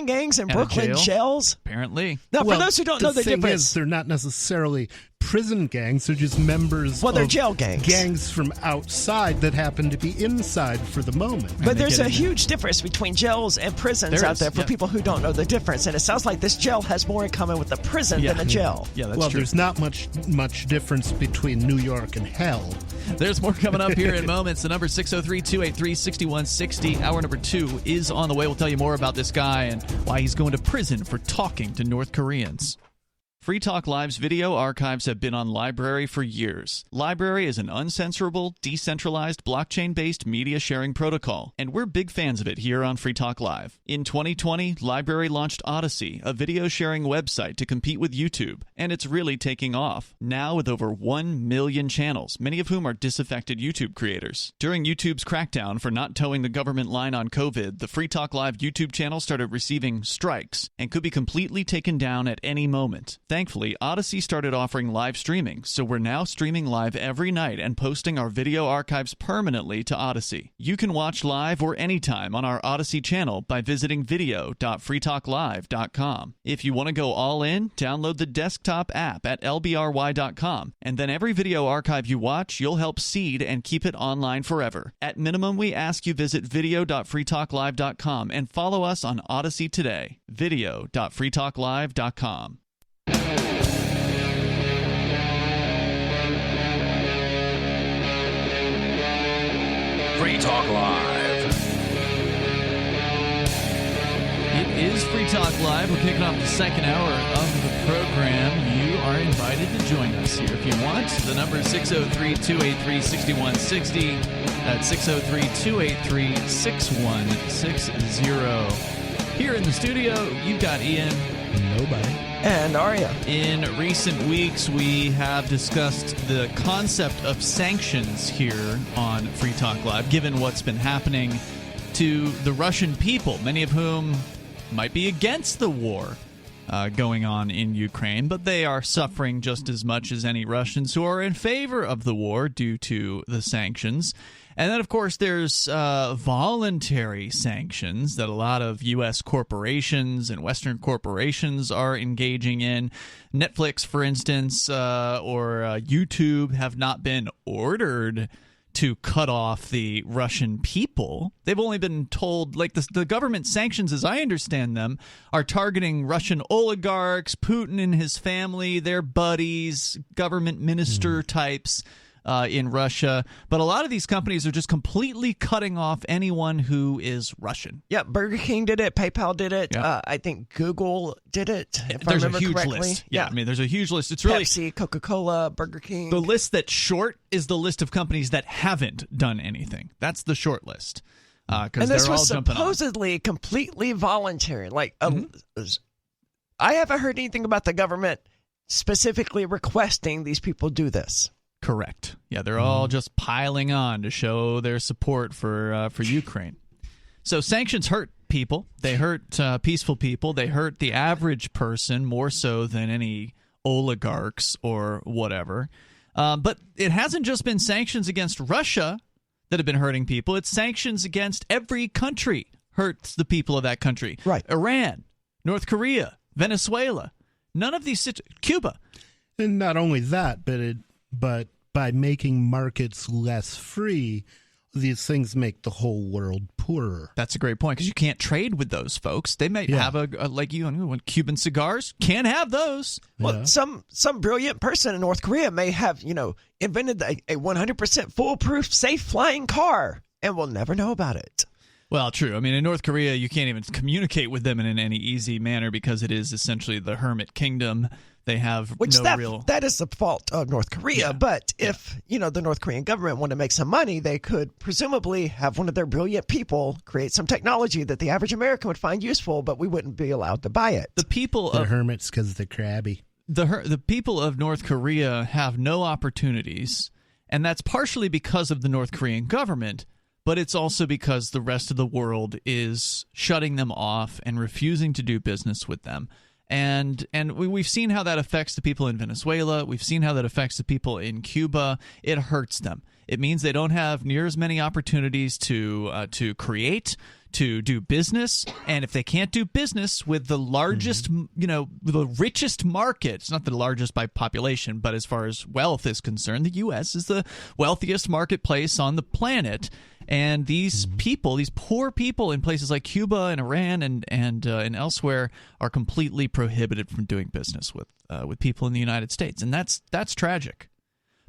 gangs in Brooklyn jails? Apparently. Now, for those who don't know the difference... The thing is, they're not necessarily prison gangs. They're just members they're of jail gangs. Gangs from outside that happen to be inside for the moment. But there's a huge difference between jails and prisons out there for people who don't know the difference. And it sounds like this jail has more in common with a prison than a jail. Yeah, that's true. There's not much difference between New York and hell. There's more coming up here in moments. The number 603-283-6160. Hour number 2 is on the way. We'll tell you more about this guy and why he's going to prison for talking to North Koreans. Free Talk Live's video archives have been on LBRY for years. LBRY is an uncensorable, decentralized, blockchain-based media sharing protocol, and we're big fans of it here on Free Talk Live. In 2020, LBRY launched Odysee, a video sharing website to compete with YouTube, and it's really taking off. Now with over 1 million channels, many of whom are disaffected YouTube creators. During YouTube's crackdown for not towing the government line on COVID, the Free Talk Live YouTube channel started receiving strikes and could be completely taken down at any moment. Thankfully, Odysee started offering live streaming, so we're now streaming live every night and posting our video archives permanently to Odysee. You can watch live or anytime on our Odysee channel by visiting video.freetalklive.com. If you want to go all in, download the desktop app at lbry.com, and then every video archive you watch, you'll help seed and keep it online forever. At minimum, we ask you visit video.freetalklive.com and follow us on Odysee today. video.freetalklive.com. Free Talk Live. It is Free Talk Live. We're kicking off the second hour of the program. You are invited to join us here if you want. The number is 603-283-6160. That's 603-283-6160. Here in the studio, you've got Ian. Nobody. And Aria. In recent weeks, we have discussed the concept of sanctions here on Free Talk Live, given what's been happening to the Russian people, many of whom might be against the war going on in Ukraine, but they are suffering just as much as any Russians who are in favor of the war due to the sanctions. And then, of course, there's voluntary sanctions that a lot of U.S. corporations and Western corporations are engaging in. Netflix, for instance, or YouTube have not been ordered to cut off the Russian people. They've only been told, like the government sanctions, as I understand them, are targeting Russian oligarchs, Putin and his family, their buddies, government minister types in Russia. But a lot of these companies are just completely cutting off anyone who is Russian. Yeah, Burger King did it. PayPal did it. Yeah. I think Google did it, if there's I remember a huge correctly. list. Yeah, I mean, there's a huge list. It's really Pepsi, Coca-Cola, Burger King. the list that's short is the list of companies that haven't done anything. That's the short list. Because this they're all was jumping on. supposedly completely voluntary. Like, I haven't heard anything about the government specifically requesting these people do this. Correct. Yeah, they're all just piling on to show their support for Ukraine. So sanctions hurt people. They hurt peaceful people. They hurt the average person more so than any oligarchs or whatever. But it hasn't just been sanctions against Russia that have been hurting people. It's sanctions against every country hurts the people of that country. Right. Iran, North Korea, Venezuela. None of these Cuba. And not only that, but by making markets less free, these things make the whole world poorer. That's a great point, because you can't trade with those folks. They might have like Cuban cigars. Can't have those. Well, some brilliant person in North Korea may have, invented a 100% foolproof, safe flying car, and we'll never know about it. Well, true. I mean, in North Korea, you can't even communicate with them in any easy manner because it is essentially the hermit kingdom. They have that is the fault of North Korea. Yeah. But if, the North Korean government wanted to make some money, they could presumably have one of their brilliant people create some technology that the average American would find useful, but we wouldn't be allowed to buy it. They're hermits because they're crabby. The people of North Korea have no opportunities, and that's partially because of the North Korean government, but it's also because the rest of the world is shutting them off and refusing to do business with them. And we've seen how that affects the people in Venezuela. We've seen how that affects the people in Cuba. It hurts them. It means they don't have near as many opportunities to create, to do business. And if they can't do business with the largest, the richest market, it's not the largest by population, but as far as wealth is concerned, the U.S. is the wealthiest marketplace on the planet. And these people, these poor people in places like Cuba and Iran and elsewhere, are completely prohibited from doing business with people in the United States, and that's tragic.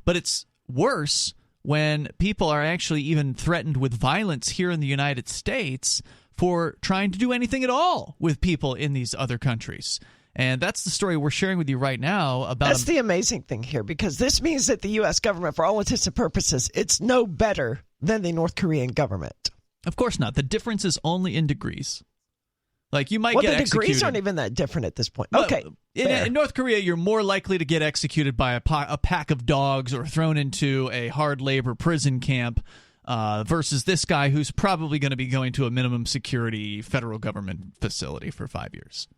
But it's worse when people are actually even threatened with violence here in the United States for trying to do anything at all with people in these other countries. And that's the story we're sharing with you right now about. That's the amazing thing here, because this means that the U.S. government, for all intents and purposes, it's no better than the North Korean government. Of course not. The difference is only in degrees. Like, you might get the executed. degrees aren't even that different at this point. Well, okay. In North Korea, you're more likely to get executed by a pack of dogs or thrown into a hard labor prison camp versus this guy who's probably going to be going to a minimum security federal government facility for 5 years.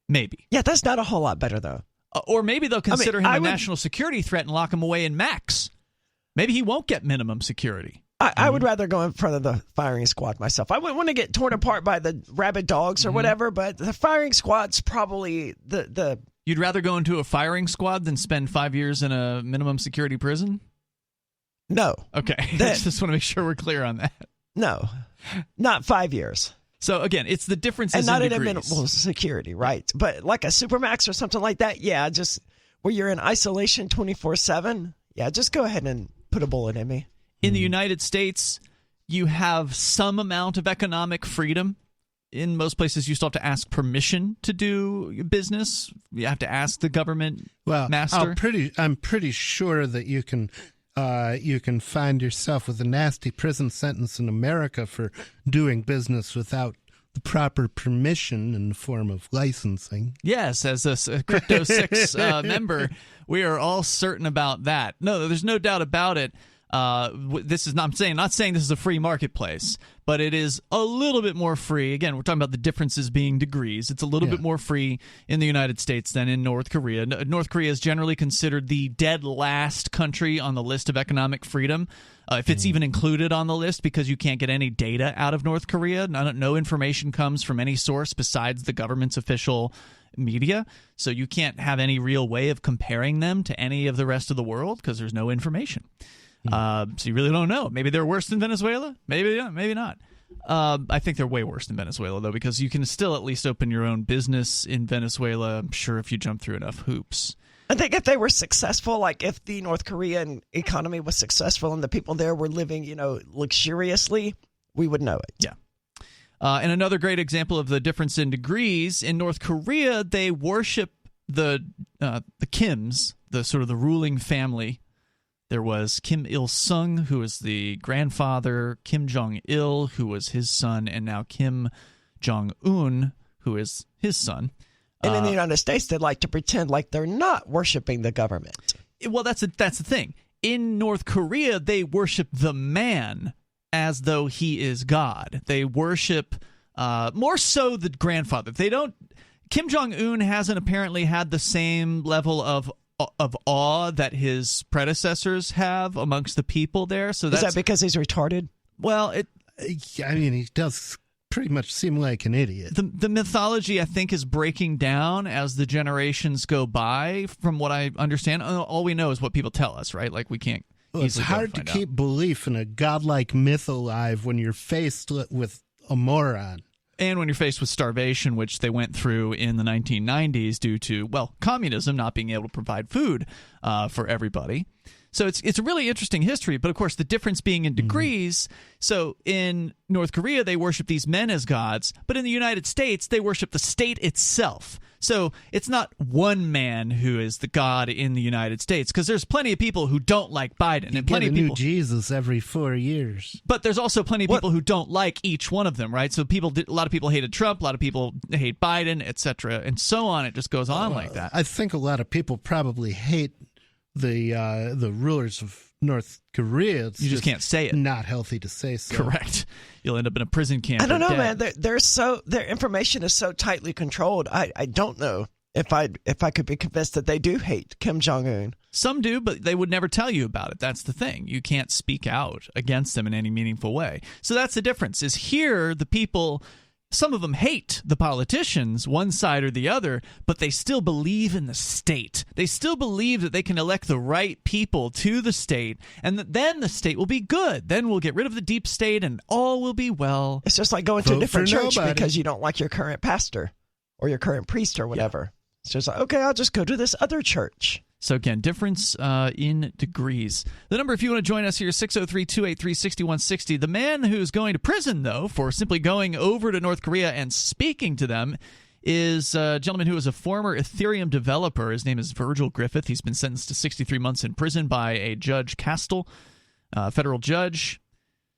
Maybe. Yeah, that's not a whole lot better, though. Or maybe they'll consider him a national security threat and lock him away in max. Maybe he won't get minimum security. I would rather go in front of the firing squad myself. I wouldn't want to get torn apart by the rabid dogs or whatever, but the firing squad's probably the... You'd rather go into a firing squad than spend 5 years in a minimum security prison? No. Okay. I just want to make sure we're clear on that. No. Not 5 years. So, again, it's the differences and not in in a degrees. minimal security, right? But like a Supermax or something like that, yeah, just where you're in isolation 24/7, yeah, just go ahead and put a bullet in me. In the United States, you have some amount of economic freedom. In most places, you still have to ask permission to do business. You have to ask the government master. I'm pretty sure that you can find yourself with a nasty prison sentence in America for doing business without the proper permission in the form of licensing. Yes, as a Crypto 6 member, we are all certain about that. No, there's no doubt about it. This is not saying this is a free marketplace, but it is a little bit more free. Again, we're talking about the differences being degrees. It's a little bit more free in the United States than in North Korea. North Korea is generally considered the dead last country on the list of economic freedom, if it's even included on the list, because you can't get any data out of North Korea. No information comes from any source besides the government's official media, so you can't have any real way of comparing them to any of the rest of the world because there's no information. So you really don't know. Maybe they're worse than Venezuela. Maybe not. I think they're way worse than Venezuela, though, because you can still at least open your own business in Venezuela, I'm sure, if you jump through enough hoops. I think if they were successful, like if the North Korean economy was successful and the people there were living, luxuriously, we would know it. Yeah. And another great example of the difference in degrees, in North Korea, they worship the Kims, the sort of the ruling family. There was Kim Il-sung, who was the grandfather, Kim Jong-il, who was his son, and now Kim Jong-un, who is his son. And in the United States, they like to pretend like they're not worshiping the government. Well, that's the thing. In North Korea, they worship the man as though he is God. They worship more so the grandfather. They don't. Kim Jong-un hasn't apparently had the same level of awe that his predecessors have amongst the people there. So is that because he's retarded? Well, he does pretty much seem like an idiot. The mythology, I think, is breaking down as the generations go by, from what I understand. All we know is what people tell us, right? Like, we can't. Well, it's hard to keep belief in a godlike myth alive when you're faced with a moron. And when you're faced with starvation, which they went through in the 1990s due to, communism not being able to provide food for everybody. So it's a really interesting history, but of course the difference being in degrees. So in North Korea, they worship these men as gods, but in the United States, they worship the state itself. So it's not one man who is the god in the United States, because there's plenty of people who don't like Biden, and plenty of people. New Jesus every 4 years. But there's also plenty of people who don't like each one of them, right? So a lot of people hated Trump, a lot of people hate Biden, etc., and so on. It just goes on like that. I think a lot of people probably hate the rulers of North Korea. It's you just can't say it. Not healthy to say so. Correct. You'll end up in a prison camp. I don't know, dead. man. Their information is so tightly controlled. I don't know if I could be convinced that they do hate Kim Jong-un. Some do, but they would never tell you about it. That's the thing. You can't speak out against them in any meaningful way. So that's the difference. Is here the people. Some of them hate the politicians, one side or the other, but they still believe in the state. They still believe that they can elect the right people to the state, and that then the state will be good. Then we'll get rid of the deep state, and all will be well. It's just like going to a different church because you don't like your current pastor or your current priest or whatever. Yeah. It's just like, okay, I'll just go to this other church. So again, difference in degrees. The number, if you want to join us here, is 603-283-6160. The man who's going to prison, though, for simply going over to North Korea and speaking to them is a gentleman who is a former Ethereum developer. His name is Virgil Griffith. He's been sentenced to 63 months in prison by a Judge Castile, federal judge.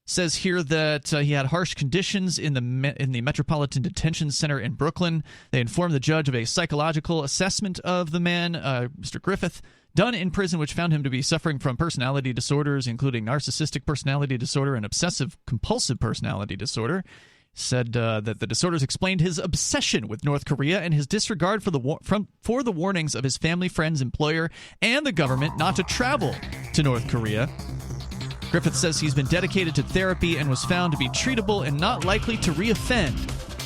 Says here that he had harsh conditions in the Metropolitan Detention Center in Brooklyn. They informed the judge of a psychological assessment of the man, Mr. Griffith, done in prison, which found him to be suffering from personality disorders, including narcissistic personality disorder and obsessive-compulsive personality disorder. Said that the disorders explained his obsession with North Korea and his disregard for the warnings of his family, friends, employer, and the government not to travel to North Korea. Griffith says he's been dedicated to therapy and was found to be treatable and not likely to reoffend.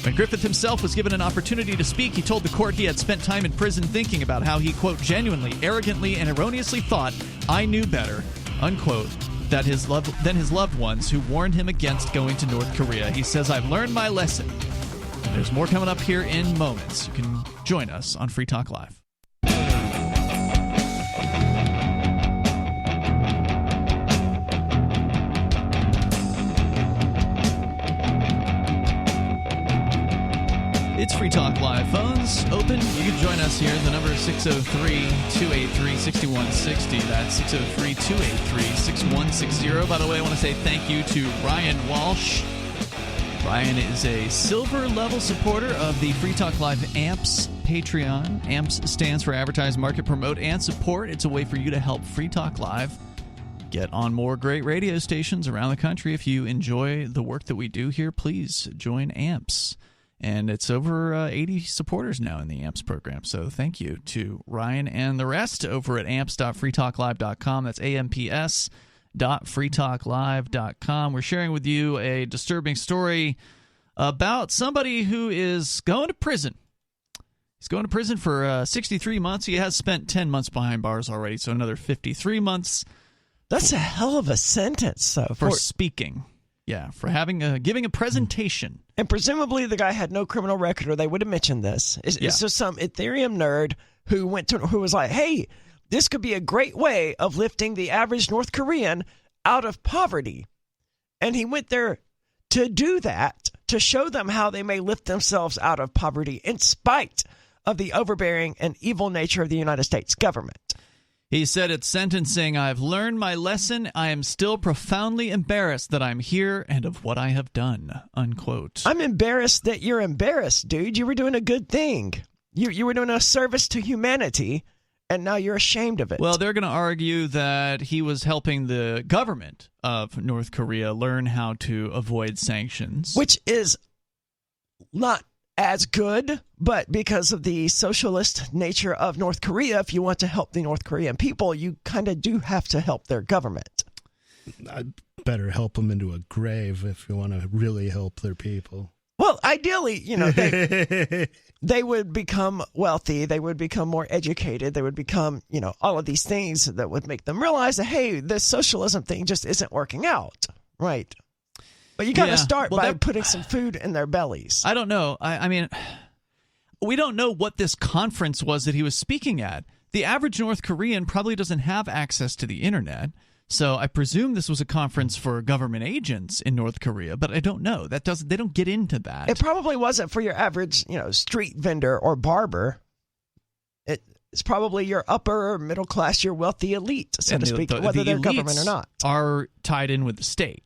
When Griffith himself was given an opportunity to speak, he told the court he had spent time in prison thinking about how he, quote, genuinely, arrogantly, and erroneously thought, "I knew better," unquote, than his loved ones who warned him against going to North Korea. He says, "I've learned my lesson." And there's more coming up here in moments. You can join us on Free Talk Live. It's Free Talk Live. Phones open. You can join us here. The number is 603-283-6160. That's 603-283-6160. By the way, I want to say thank you to Ryan Walsh. Ryan is a silver level supporter of the Free Talk Live AMPS Patreon. AMPS stands for Advertise, Market, Promote, and Support. It's a way for you to help Free Talk Live get on more great radio stations around the country. If you enjoy the work that we do here, please join AMPS. And it's over 80 supporters now in the AMPS program. So thank you to Ryan and the rest over at amps.freetalklive.com. That's amps.freetalklive.com. We're sharing with you a disturbing story about somebody who is going to prison. He's going to prison for 63 months. He has spent 10 months behind bars already, so another 53 months. That's a hell of a sentence, though. For speaking. Yeah, for giving a presentation. And presumably the guy had no criminal record, or they would have mentioned this. It's just some Ethereum nerd who was like, hey, this could be a great way of lifting the average North Korean out of poverty. And he went there to do that, to show them how they may lift themselves out of poverty in spite of the overbearing and evil nature of the United States government. He said at sentencing, "I've learned my lesson. I am still profoundly embarrassed that I'm here and of what I have done," unquote. I'm embarrassed that you're embarrassed, dude. You were doing a good thing. You were doing a service to humanity, and now you're ashamed of it. Well, they're going to argue that he was helping the government of North Korea learn how to avoid sanctions. Which is not as good, but because of the socialist nature of North Korea, if you want to help the North Korean people, you kind of do have to help their government. I'd better help them into a grave if you want to really help their people. Well, ideally, they would become wealthy, they would become more educated, they would become, all of these things that would make them realize that, hey, this socialism thing just isn't working out, right? But you got to start by putting some food in their bellies. I don't know. I mean, we don't know what this conference was that he was speaking at. The average North Korean probably doesn't have access to the internet, so I presume this was a conference for government agents in North Korea, but I don't know. They don't get into that. It probably wasn't for your average, street vendor or barber. It's probably your upper or middle class, your wealthy elite, so to speak, whether they're government or not. Are tied in with the state.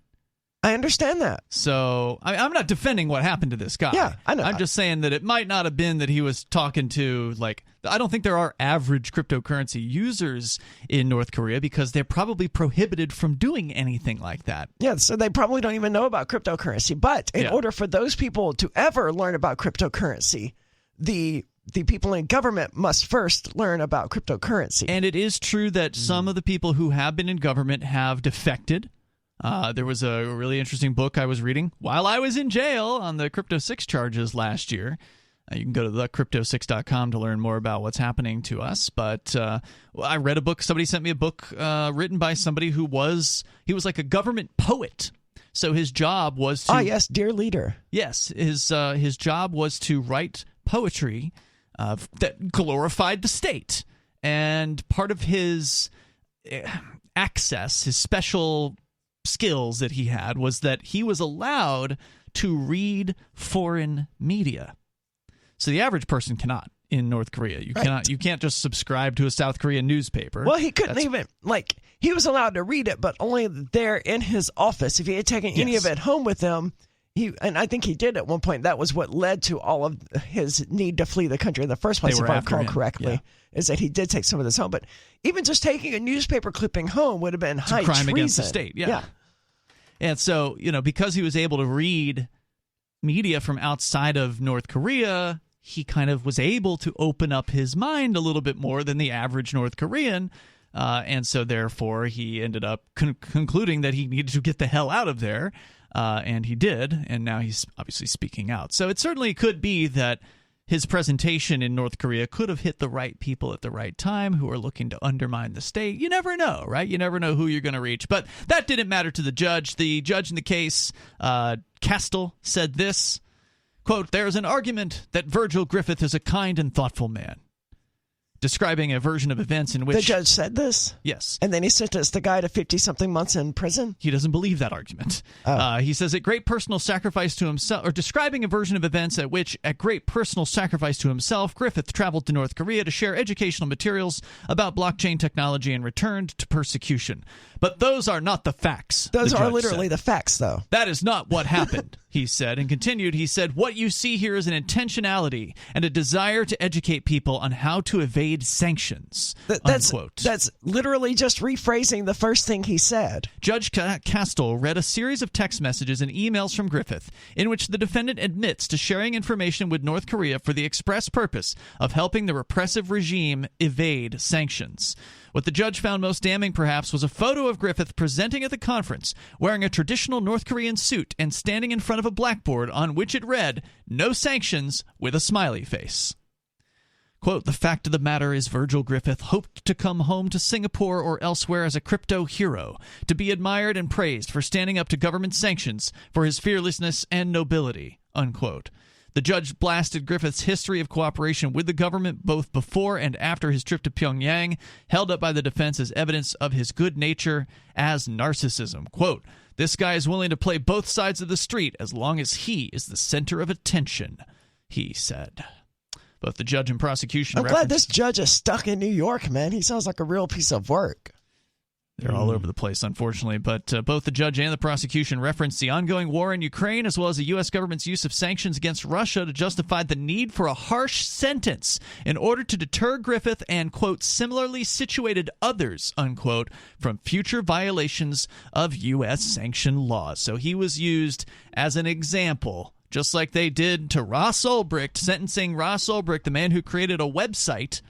I understand that. So I'm not defending what happened to this guy. Yeah, I know. I'm just saying that it might not have been that he was talking to, I don't think there are average cryptocurrency users in North Korea because they're probably prohibited from doing anything like that. Yeah, so they probably don't even know about cryptocurrency. But in order for those people to ever learn about cryptocurrency, the people in government must first learn about cryptocurrency. And it is true that some of the people who have been in government have defected. There was a really interesting book I was reading while I was in jail on the Crypto 6 charges last year. You can go to thecrypto6.com to learn more about what's happening to us. But I read a book. Somebody sent me a book written by somebody he was like a government poet. So his job was to... Ah, yes, dear leader. Yes, his job was to write poetry that glorified the state. And part of his access, his special skills that he had, was that he was allowed to read foreign media. So the average person cannot in North Korea. You can't just subscribe to a South Korean newspaper. Well, he couldn't even, he was allowed to read it, but only there in his office. If he had taken any of it home with him, and I think he did at one point, that was what led to all of his need to flee the country in the first place, if I recall correctly, is that he did take some of this home. But even just taking a newspaper clipping home would have been high crime treason against the state. Yeah. And so, because he was able to read media from outside of North Korea, he kind of was able to open up his mind a little bit more than the average North Korean. And so, therefore, he ended up concluding that he needed to get the hell out of there. And he did. And now he's obviously speaking out. So it certainly could be that his presentation in North Korea could have hit the right people at the right time who are looking to undermine the state. You never know, right? You never know who you're going to reach. But that didn't matter to the judge. The judge in the case, Castell, said this, quote, "There is an argument that Virgil Griffith is a kind and thoughtful man," describing a version of events in which... The judge said this? Yes. And then he sentenced the guy to 50-something months in prison? He doesn't believe that argument. He says, at great personal sacrifice to himself, or describing a version of events at which, at great personal sacrifice to himself, Griffith traveled to North Korea to share educational materials about blockchain technology and returned to persecution. But those are not the facts. Those are literally the facts, though. That is not what happened, he said, and continued. He said, what you see here is an intentionality and a desire to educate people on how to evade sanctions, unquote. That's literally just rephrasing the first thing he said. Judge Castell read a series of text messages and emails from Griffith in which the defendant admits to sharing information with North Korea for the express purpose of helping the repressive regime evade sanctions. What the judge found most damning, perhaps, was a photo of Griffith presenting at the conference, wearing a traditional North Korean suit and standing in front of a blackboard on which it read, "No sanctions," with a smiley face. Quote, "The fact of the matter is Virgil Griffith hoped to come home to Singapore or elsewhere as a crypto hero, to be admired and praised for standing up to government sanctions, for his fearlessness and nobility," unquote. The judge blasted Griffith's history of cooperation with the government both before and after his trip to Pyongyang, held up by the defense as evidence of his good nature as narcissism. Quote, "This guy is willing to play both sides of the street as long as he is the center of attention," he said. Both the judge and prosecution... I'm glad this judge is stuck in New York, man. He sounds like a real piece of work. They're all over the place, unfortunately. But both the judge and the prosecution referenced the ongoing war in Ukraine, as well as the U.S. government's use of sanctions against Russia to justify the need for a harsh sentence in order to deter Griffith and, quote, "similarly situated others," unquote, from future violations of U.S. sanction laws. So he was used as an example, just like they did to Ross Ulbricht, sentencing Ross Ulbricht, the man who created a website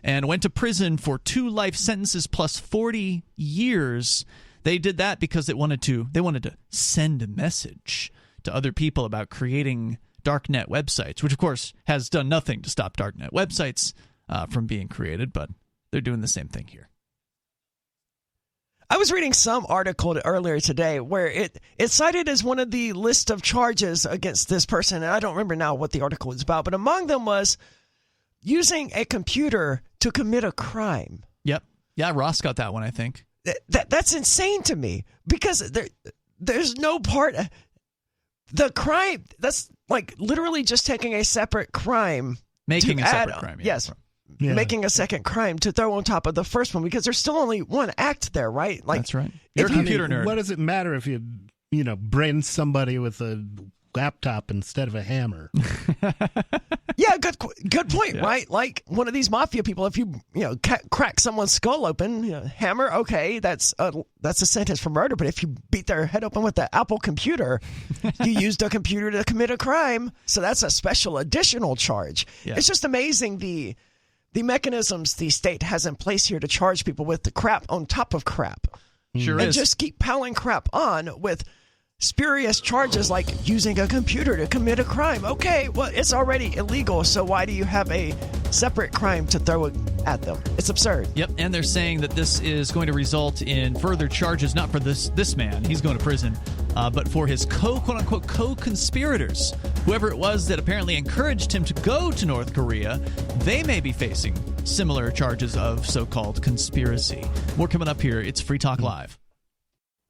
and went to prison for 2 life sentences plus 40 years. They did that because they wanted to send a message to other people about creating darknet websites, which, of course, has done nothing to stop darknet websites from being created, but they're doing the same thing here. I was reading some article earlier today where it cited as one of the list of charges against this person, and I don't remember now what the article was about, but among them was using a computer to commit a crime. Yep. Yeah, Ross got that one, I think. That's insane to me because there's no part... The crime, that's like literally just taking a separate crime. Making a separate crime. Yeah. Yes. Yeah. Making a second crime to throw on top of the first one because there's still only one act there, right? Like, that's right. You're a computer nerd. What does it matter if you brain somebody with a laptop instead of a hammer? Yeah, good point, yeah. Right? Like one of these mafia people, if you crack someone's skull open, hammer, okay, that's a sentence for murder. But if you beat their head open with the Apple computer, you used a computer to commit a crime, so that's a special additional charge. Yeah. It's just amazing the mechanisms the state has in place here to charge people with the crap on top of crap. Sure and is. Just keep piling crap on with spurious charges like using a computer to commit a crime. Okay, well, it's already illegal, so why do you have a separate crime to throw at them? It's absurd. Yep, and they're saying that this is going to result in further charges, not for this man, he's going to prison, but for his quote-unquote co-conspirators. Whoever it was that apparently encouraged him to go to North Korea, they may be facing similar charges of so-called conspiracy. More coming up here. It's Free Talk Live.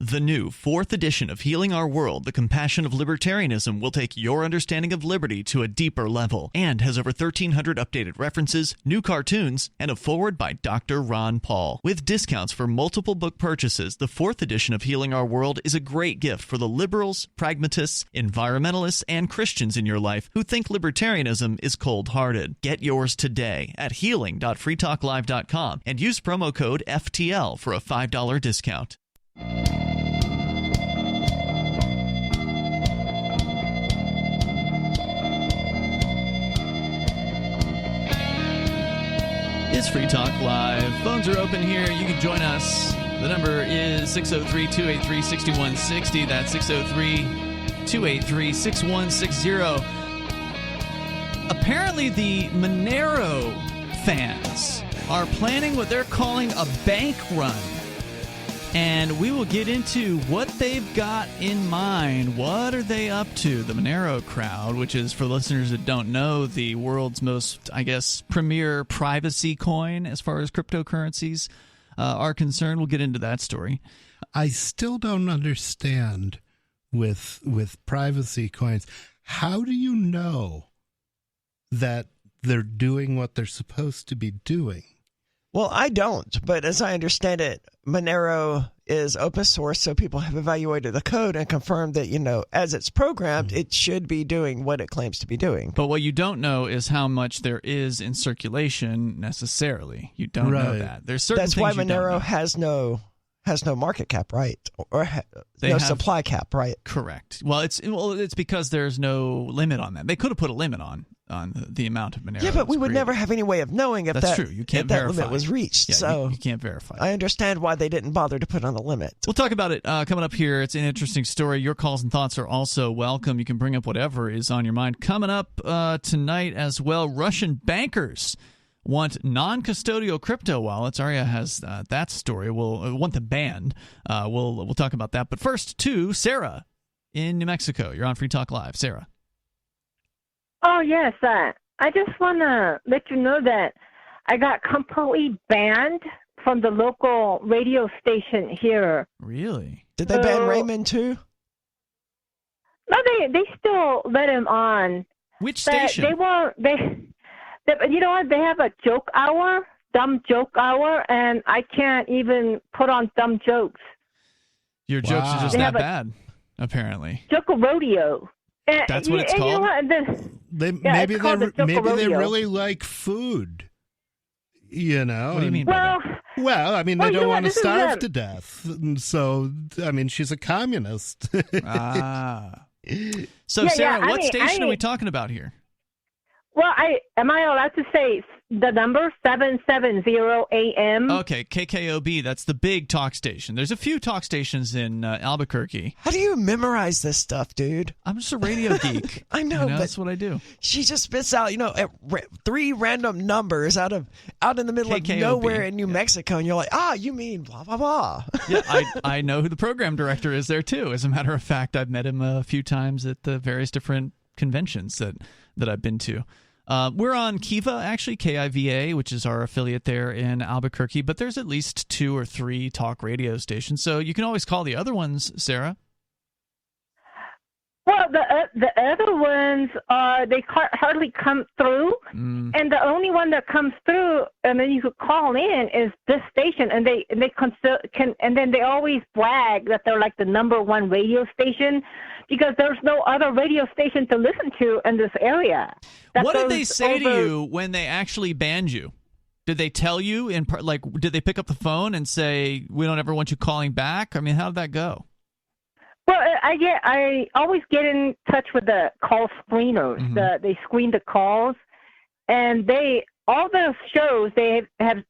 The new 4th edition of Healing Our World, The Compassion of Libertarianism, will take your understanding of liberty to a deeper level and has over 1,300 updated references, new cartoons, and a foreword by Dr. Ron Paul. With discounts for multiple book purchases, the 4th edition of Healing Our World is a great gift for the liberals, pragmatists, environmentalists, and Christians in your life who think libertarianism is cold-hearted. Get yours today at healing.freetalklive.com and use promo code FTL for a $5 discount. It's Free Talk Live. Phones are open here. You can join us. The number is 603-283-6160. That's 603-283-6160. Apparently, the Monero fans are planning what they're calling a bank run. And we will get into what they've got in mind. What are they up to? The Monero crowd, which is, for listeners that don't know, the world's most, I guess, premier privacy coin as far as cryptocurrencies are concerned. We'll get into that story. I still don't understand with privacy coins. How do you know that they're doing what they're supposed to be doing? Well, I don't, but as I understand it, Monero is open source, so people have evaluated the code and confirmed that, as it's programmed, it should be doing what it claims to be doing. But what you don't know is how much there is in circulation necessarily. You don't know that. There's certain That's things why you don't know. Monero has no market cap, right? Or supply cap, right? Correct. Well, it's because there's no limit on that. They could have put a limit on the amount of Monero. Yeah, but we would never have any way of knowing if that's true. You can't verify. That limit was reached. Yeah, so you can't verify. I understand why they didn't bother to put on the limit. We'll talk about it coming up here. It's an interesting story. Your calls and thoughts are also welcome. You can bring up whatever is on your mind. Coming up tonight as well, Russian bankers want non-custodial crypto wallets. Aria has that story. We'll want them banned. We'll talk about that. But first, to Sarah in New Mexico. You're on Free Talk Live. Sarah. Oh, yes. I just want to let you know that I got completely banned from the local radio station here. Really? Did they ban Raymond too? No, they still let him on. Which station? They won't. You know what? They have a joke hour, dumb joke hour, and I can't even put on dumb jokes. Your jokes are just that bad, apparently. Joke rodeo. That's what it's called? Maybe they really like food. You know? What do you mean by that? Well, I mean, they don't want to starve to death. So, I mean, she's a communist. So, Sarah, what station are we talking about here? Well, am I allowed to say the number 770 AM? Okay, KKOB. That's the big talk station. There's a few talk stations in Albuquerque. How do you memorize this stuff, dude? I'm just a radio geek. I know, but that's what I do. She just spits out, 3 random numbers out in the middle KKOB. of nowhere in New Mexico, and you're like, you mean blah blah blah. Yeah, I know who the program director is there too. As a matter of fact, I've met him a few times at the various different conventions that I've been to. We're on Kiva, actually, KIVA, which is our affiliate there in Albuquerque, but there's at least 2 or 3 talk radio stations, so you can always call the other ones, Sarah. Well, the other ones, they hardly come through, and the only one that comes through, and then you could call in, is this station, and then they always brag that they're like the #1 radio station, because there's no other radio station to listen to in this area. What did they say to you when they actually banned you? Did they tell you did they pick up the phone and say, we don't ever want you calling back? I mean, how did that go? Well, I always get in touch with the call screeners. Mm-hmm. They screen the calls, and all the shows they have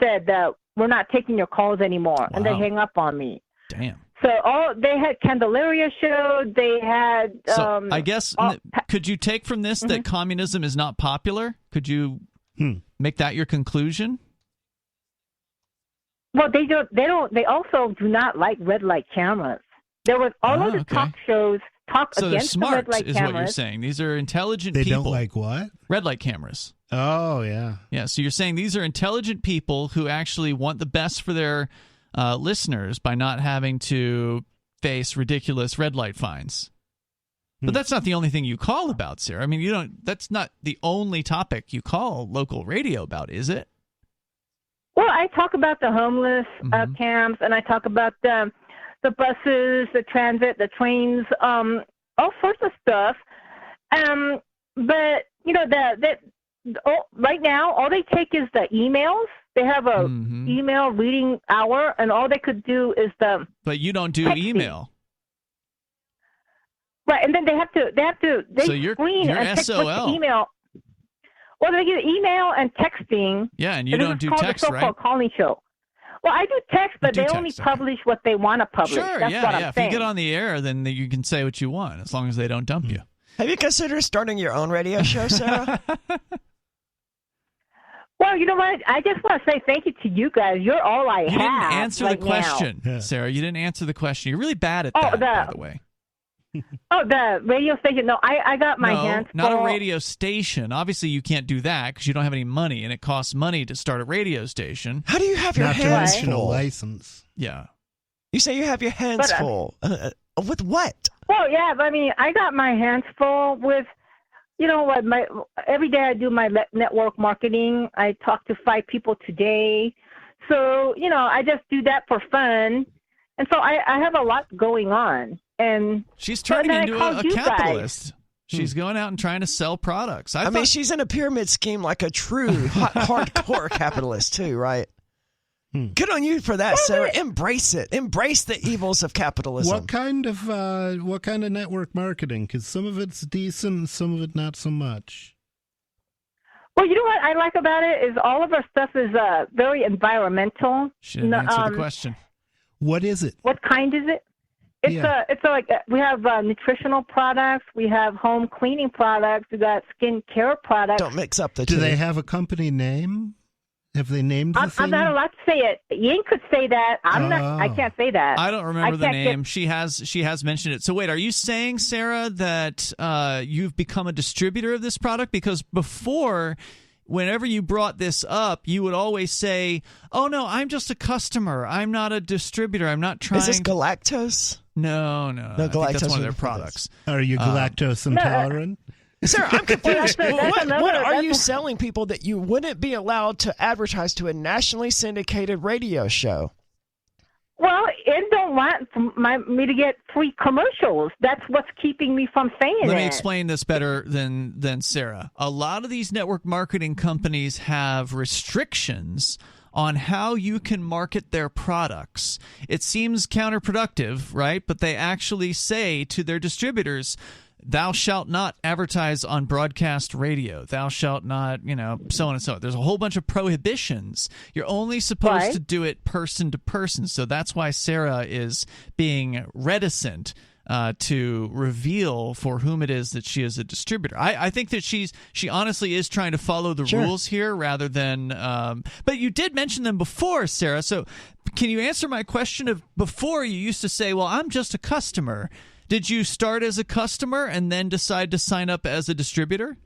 said that we're not taking your calls anymore, and they hang up on me. Damn. So they had Candelaria show. They had. So I guess could you take from this that communism is not popular? Could you make that your conclusion? Well, they don't. They also do not like red light cameras. There was all of the talk shows against the red light cameras. So they're smart, is what you're saying. These are intelligent people. They don't like what? Red light cameras. Oh, yeah. Yeah, so you're saying these are intelligent people who actually want the best for their listeners by not having to face ridiculous red light fines. But that's not the only thing you call about, Sarah. I mean, that's not the only topic you call local radio about, is it? Well, I talk about the homeless camps, and I talk about the buses, the transit, the trains, all sorts of stuff. But right now, all they take is the emails. They have a email reading hour, and all they could do is the. But you don't do texting. email, right? And then they have to. So you're SOL. Email. Well, they get email and texting. Yeah, and you don't do text, the so-called calling show. Well, I do text, but they only publish what they want to publish. Sure, That's what I'm If saying. you get on the air, then you can say what you want, as long as they don't dump you. Have you considered starting your own radio show, Sarah? Well, you know what? I just want to say thank you to you guys. You're all I have. You didn't answer the question, now. Sarah. You didn't answer the question. You're really bad at that, by the way. Oh, the radio station. No, I got my hands full. Not a radio station. Obviously, you can't do that because you don't have any money, and it costs money to start a radio station. How do you have your hands full? License. Yeah. You say you have your hands full. With what? Well, yeah, but I mean, I got my hands full with, every day I do my network marketing. I talk to 5 people today. So, I just do that for fun. And so I have a lot going on. And she's turning into a capitalist. She's going out and trying to sell products. I mean, she's in a pyramid scheme like a true hardcore capitalist too, right? Good on you for that, Sarah. Embrace it. Embrace the evils of capitalism. What kind of network marketing? Because some of it's decent, and some of it not so much. Well, you know what I like about it is all of our stuff is very environmental. She didn't answer the question. What is it? What kind is it? It's like we have nutritional products, we have home cleaning products, we got skin care products. Don't mix up the two. Do they have a company name? Have they named the thing? I'm not allowed to say it. Ying could say that. I can't say that. I don't remember the name. She has mentioned it. So wait, are you saying, Sarah, that you've become a distributor of this product? Because before, whenever you brought this up, you would always say, "Oh no, I'm just a customer. I'm not a distributor. I'm not trying." Is this galactose? No. I think that's one of their products. Are you galactose intolerant? Sarah, I'm confused. What are you selling people that you wouldn't be allowed to advertise to a nationally syndicated radio show? Well, it don't want me to get free commercials. That's what's keeping me from saying it. Let me explain this better than Sarah. A lot of these network marketing companies have restrictions on how you can market their products. It seems counterproductive, right? But they actually say to their distributors, "Thou shalt not advertise on broadcast radio. Thou shalt not, so on and so on." There's a whole bunch of prohibitions. You're only supposed to do it person to person. So that's why Sarah is being reticent to reveal for whom it is that she is a distributor. I think that she honestly is trying to follow the rules here rather than but you did mention them before, Sarah. So can you answer my question of before you used to say, "Well, I'm just a customer." Did you start as a customer and then decide to sign up as a distributor?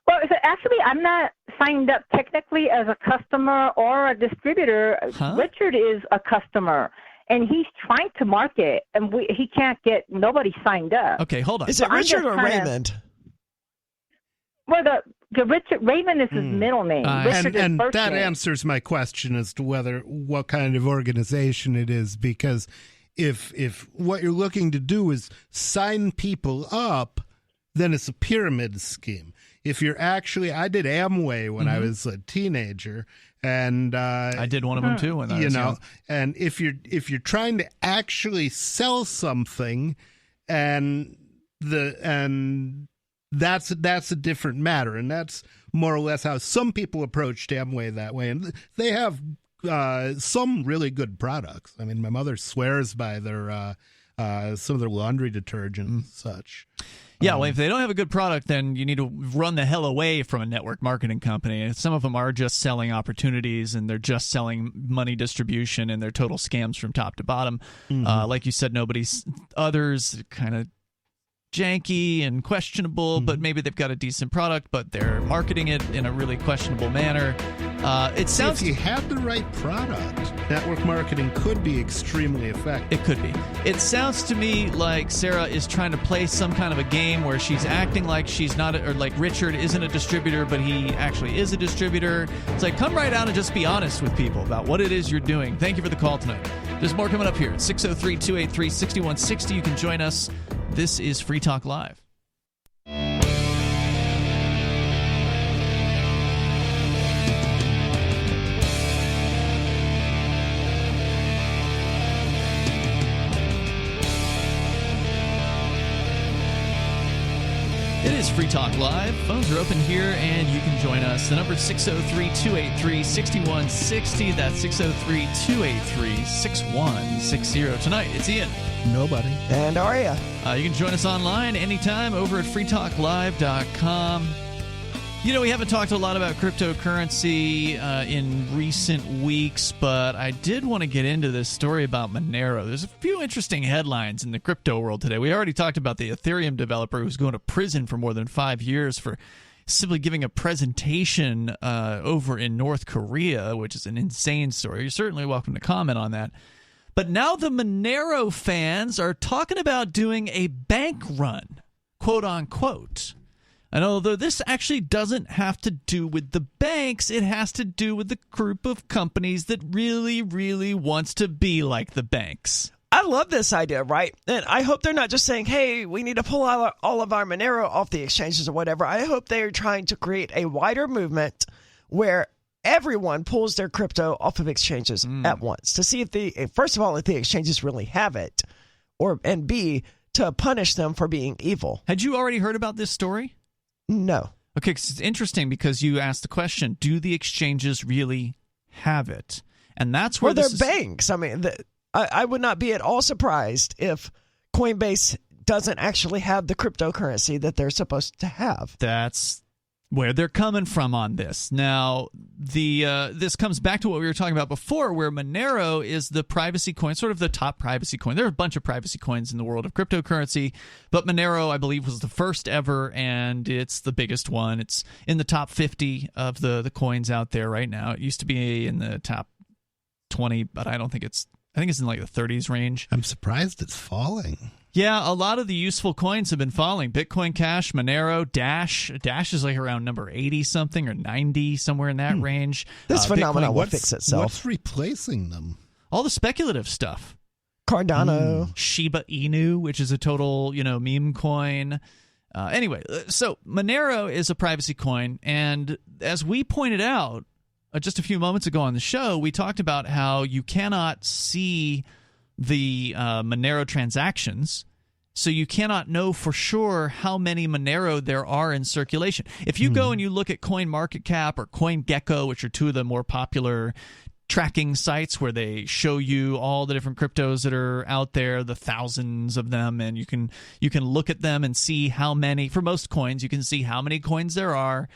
Well, actually, I'm not signed up technically as a customer or a distributor. Richard is a customer, and he's trying to market, and he can't get nobody signed up. Okay, hold on. Is it Richard or Raymond? Well, the Richard Raymond is his middle name. Richard is and first that name. answers my question as to what kind of organization it is, because if what you're looking to do is sign people up, then it's a pyramid scheme. If you're actually, I did Amway when I was a teenager, and I did one of them too when I was young. And if you're trying to actually sell something, and that's a different matter, and that's more or less how some people approached Amway that way, and they have some really good products. I mean, my mother swears by their some of their laundry detergent and such. Yeah, well, if they don't have a good product, then you need to run the hell away from a network marketing company. And some of them are just selling opportunities, and they're just selling money distribution, and they're total scams from top to bottom. Like you said, others kind of janky and questionable, but maybe they've got a decent product, but they're marketing it in a really questionable manner. It sounds if you had the right product, network marketing could be extremely effective. It could be. It sounds to me like Sarah is trying to play some kind of a game where she's acting like she's not, or like Richard isn't a distributor, but he actually is a distributor. It's like, come right out and just be honest with people about what it is you're doing. Thank you for the call tonight. There's more coming up here at 603-283-6160. You can join us. This is Free Talk Live. It is Free Talk Live. Phones are open here, and you can join us. The number is 603-283-6160. That's 603-283-6160. Tonight, it's Ian. Nobody. And Aria. You can join us online anytime over at freetalklive.com. You know, we haven't talked a lot about cryptocurrency in recent weeks, but I did want to get into this story about Monero. There's a few interesting headlines in the crypto world today. We already talked about the Ethereum developer who's going to prison for more than 5 years for simply giving a presentation over in North Korea, which is an insane story. You're certainly welcome to comment on that. But now the Monero fans are talking about doing a bank run, quote unquote. And although this actually doesn't have to do with the banks, it has to do with the group of companies that really, really wants to be like the banks. I love this idea, right? And I hope they're not just saying, hey, we need to pull all of our Monero off the exchanges or whatever. I hope they're trying to create a wider movement where everyone pulls their crypto off of exchanges at once to see if first of all, if the exchanges really have it, and B, to punish them for being evil. Had you already heard about this story? No. Okay, 'cause it's interesting because you asked the question, do the exchanges really have it? And that's where they're banks. I mean, I would not be at all surprised if Coinbase doesn't actually have the cryptocurrency that they're supposed to have. That's where they're coming from on this. Now, this comes back to what we were talking about before, where Monero is the privacy coin, sort of the top privacy coin. There are a bunch of privacy coins in the world of cryptocurrency, but Monero, I believe, was the first ever, and it's the biggest one. It's in the top 50 of the coins out there right now. It used to be in the top 20, but I think it's in like the 30s range. I'm surprised it's falling. Yeah, a lot of the useful coins have been falling. Bitcoin Cash, Monero, Dash. Dash is like around number 80-something or 90, somewhere in that range. This phenomenon will fix itself. What's replacing them? All the speculative stuff. Cardano. Shiba Inu, which is a total, meme coin. Anyway, so Monero is a privacy coin, and as we pointed out just a few moments ago on the show, we talked about how you cannot see the Monero transactions, so you cannot know for sure how many Monero there are in circulation. If you go and you look at CoinMarketCap or CoinGecko, which are two of the more popular tracking sites where they show you all the different cryptos that are out there, the thousands of them, and you can look at them and see how many, for most coins, you can see how many coins there are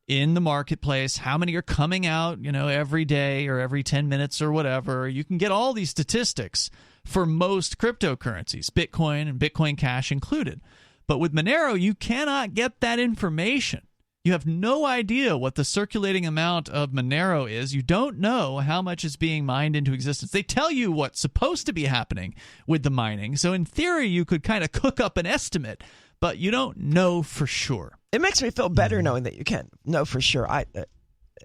in the marketplace, how many are coming out, every day or every 10 minutes or whatever. You can get all these statistics for most cryptocurrencies, Bitcoin and Bitcoin Cash included. But with Monero, you cannot get that information. You have no idea what the circulating amount of Monero is. You don't know how much is being mined into existence. They tell you what's supposed to be happening with the mining. So in theory, you could kind of cook up an estimate, but you don't know for sure. It makes me feel better knowing that you can't know for sure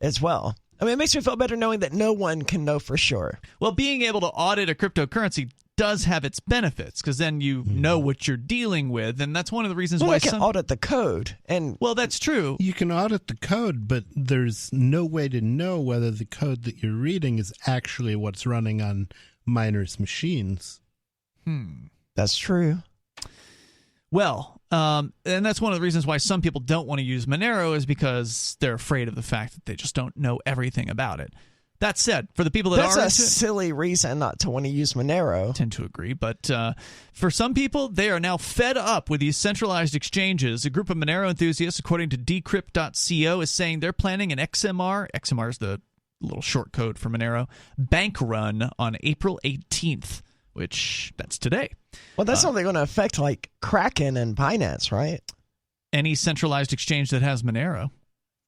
as well. I mean, it makes me feel better knowing that no one can know for sure. Well, being able to audit a cryptocurrency does have its benefits, because then you know what you're dealing with, and that's one of the reasons why you can audit the code. Well, that's true. You can audit the code, but there's no way to know whether the code that you're reading is actually what's running on miners' machines. That's true. Well, and that's one of the reasons why some people don't want to use Monero, is because they're afraid of the fact that they just don't know everything about it. That said, for the people that that's a silly reason not to want to use Monero. I tend to agree, but for some people, they are now fed up with these centralized exchanges. A group of Monero enthusiasts, according to decrypt.co, is saying they're planning an XMR is the little short code for Monero, bank run on April 18th. which that's today. Well, that's only going to affect like Kraken and Binance, right? Any centralized exchange that has Monero,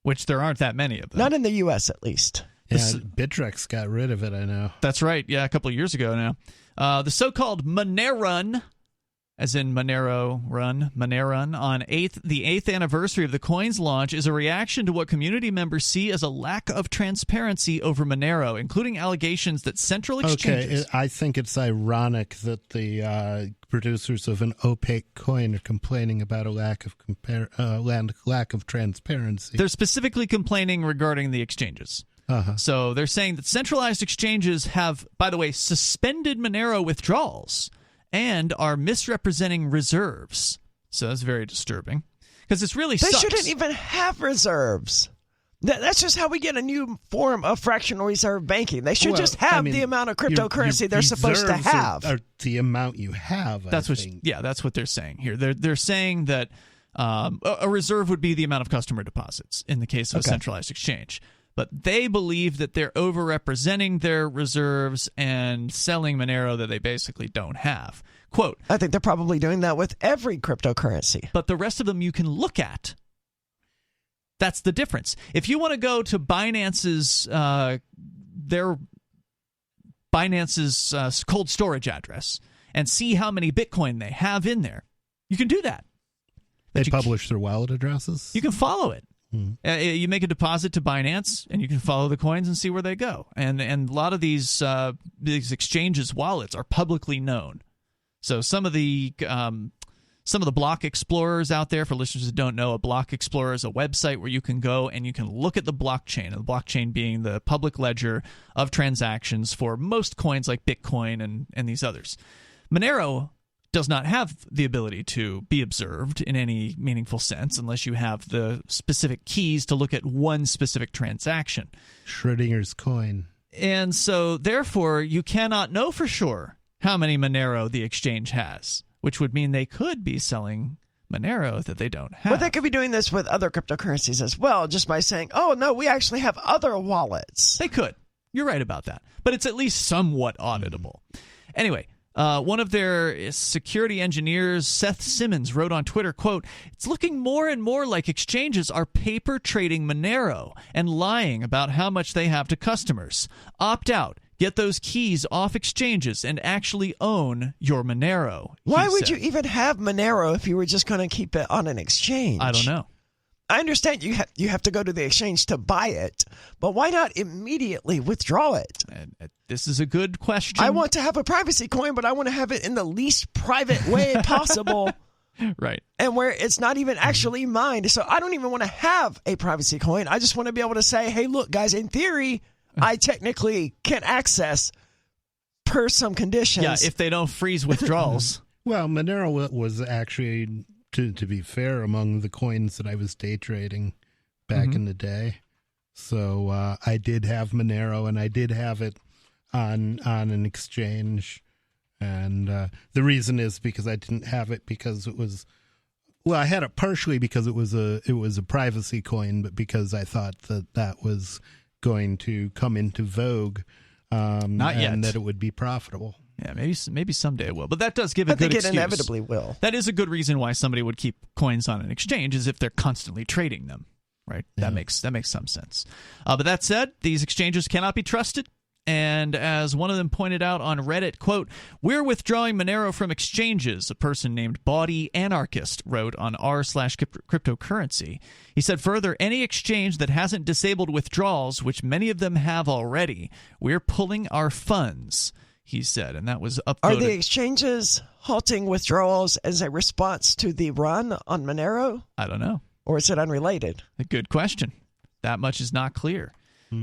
which there aren't that many of them. Not in the U.S., at least. Yeah, Bittrex got rid of it, I know. That's right. Yeah, a couple of years ago now. The so-called Monero, as in Monero Run, on the 8th anniversary of the coin's launch is a reaction to what community members see as a lack of transparency over Monero, including allegations that central exchanges... Okay, I think it's ironic that the producers of an opaque coin are complaining about a lack of transparency. They're specifically complaining regarding the exchanges. So they're saying that centralized exchanges have, by the way, suspended Monero withdrawals and are misrepresenting reserves. So that's very disturbing because it's really They sucks. shouldn't even have reserves. That's just how we get a new form of fractional reserve banking. They should just have the amount of cryptocurrency they're supposed to have. Are the amount you have. That's what they're saying here. They're saying that a reserve would be the amount of customer deposits in the case of a centralized exchange. But they believe that they're overrepresenting their reserves and selling Monero that they basically don't have. Quote, I think they're probably doing that with every cryptocurrency. But the rest of them you can look at. That's the difference. If you want to go to Binance's cold storage address and see how many Bitcoin they have in there, you can do that. They publish their wallet addresses? You can follow it. You make a deposit to Binance, and you can follow the coins and see where they go. And a lot of these exchanges' wallets are publicly known. So some of the block explorers out there, for listeners that don't know, a block explorer is a website where you can go and you can look at the blockchain. And the blockchain being the public ledger of transactions for most coins like Bitcoin and these others. Monero does not have the ability to be observed in any meaningful sense unless you have the specific keys to look at one specific transaction. Schrodinger's coin. And so, therefore, you cannot know for sure how many Monero the exchange has, which would mean they could be selling Monero that they don't have. But they could be doing this with other cryptocurrencies as well, just by saying, oh, no, we actually have other wallets. They could. You're right about that. But it's at least somewhat auditable. Anyway, one of their security engineers, Seth Simmons, wrote on Twitter, quote, it's looking more and more like exchanges are paper trading Monero and lying about how much they have to customers. Opt out. Get those keys off exchanges and actually own your Monero. Why would you even have Monero if you were just going to keep it on an exchange? I don't know. I understand you have to go to the exchange to buy it, but why not immediately withdraw it? And this is a good question. I want to have a privacy coin, but I want to have it in the least private way possible. Right. And where it's not even actually mined. So I don't even want to have a privacy coin. I just want to be able to say, hey, look, guys, in theory, I technically can access per some conditions. Yeah, if they don't freeze withdrawals. Well, Monero was actually... To be fair, among the coins that I was day trading back in the day. So I did have Monero, and I did have it on an exchange. And the reason is because I didn't have it because it was... Well, I had it partially because it was a privacy coin, but because I thought that was going to come into vogue. Not yet. And that it would be profitable. Yeah, maybe someday it will. But that does give a good excuse. I think it inevitably will. That is a good reason why somebody would keep coins on an exchange, is if they're constantly trading them, right? Yeah. That makes some sense. But that said, these exchanges cannot be trusted. And as one of them pointed out on Reddit, quote, we're withdrawing Monero from exchanges, a person named Bawdy Anarchist wrote on r/cryptocurrency. He said further, any exchange that hasn't disabled withdrawals, which many of them have already, we're pulling our funds, he said, and that was uploaded. Are the exchanges halting withdrawals as a response to the run on Monero? I don't know. Or is it unrelated? A good question. That much is not clear.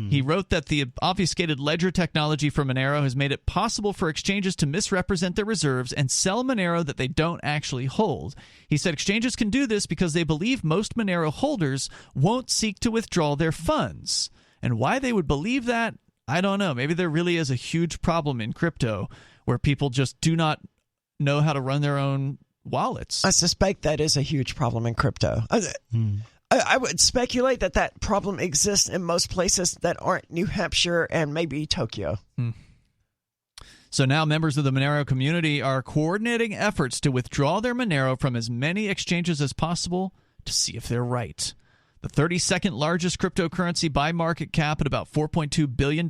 He wrote that the obfuscated ledger technology for Monero has made it possible for exchanges to misrepresent their reserves and sell Monero that they don't actually hold. He said exchanges can do this because they believe most Monero holders won't seek to withdraw their funds. And why they would believe that, I don't know. Maybe there really is a huge problem in crypto where people just do not know how to run their own wallets. I suspect that is a huge problem in crypto. I would speculate that problem exists in most places that aren't New Hampshire and maybe Tokyo. So now members of the Monero community are coordinating efforts to withdraw their Monero from as many exchanges as possible to see if they're right. The 32nd largest cryptocurrency by market cap at about $4.2 billion.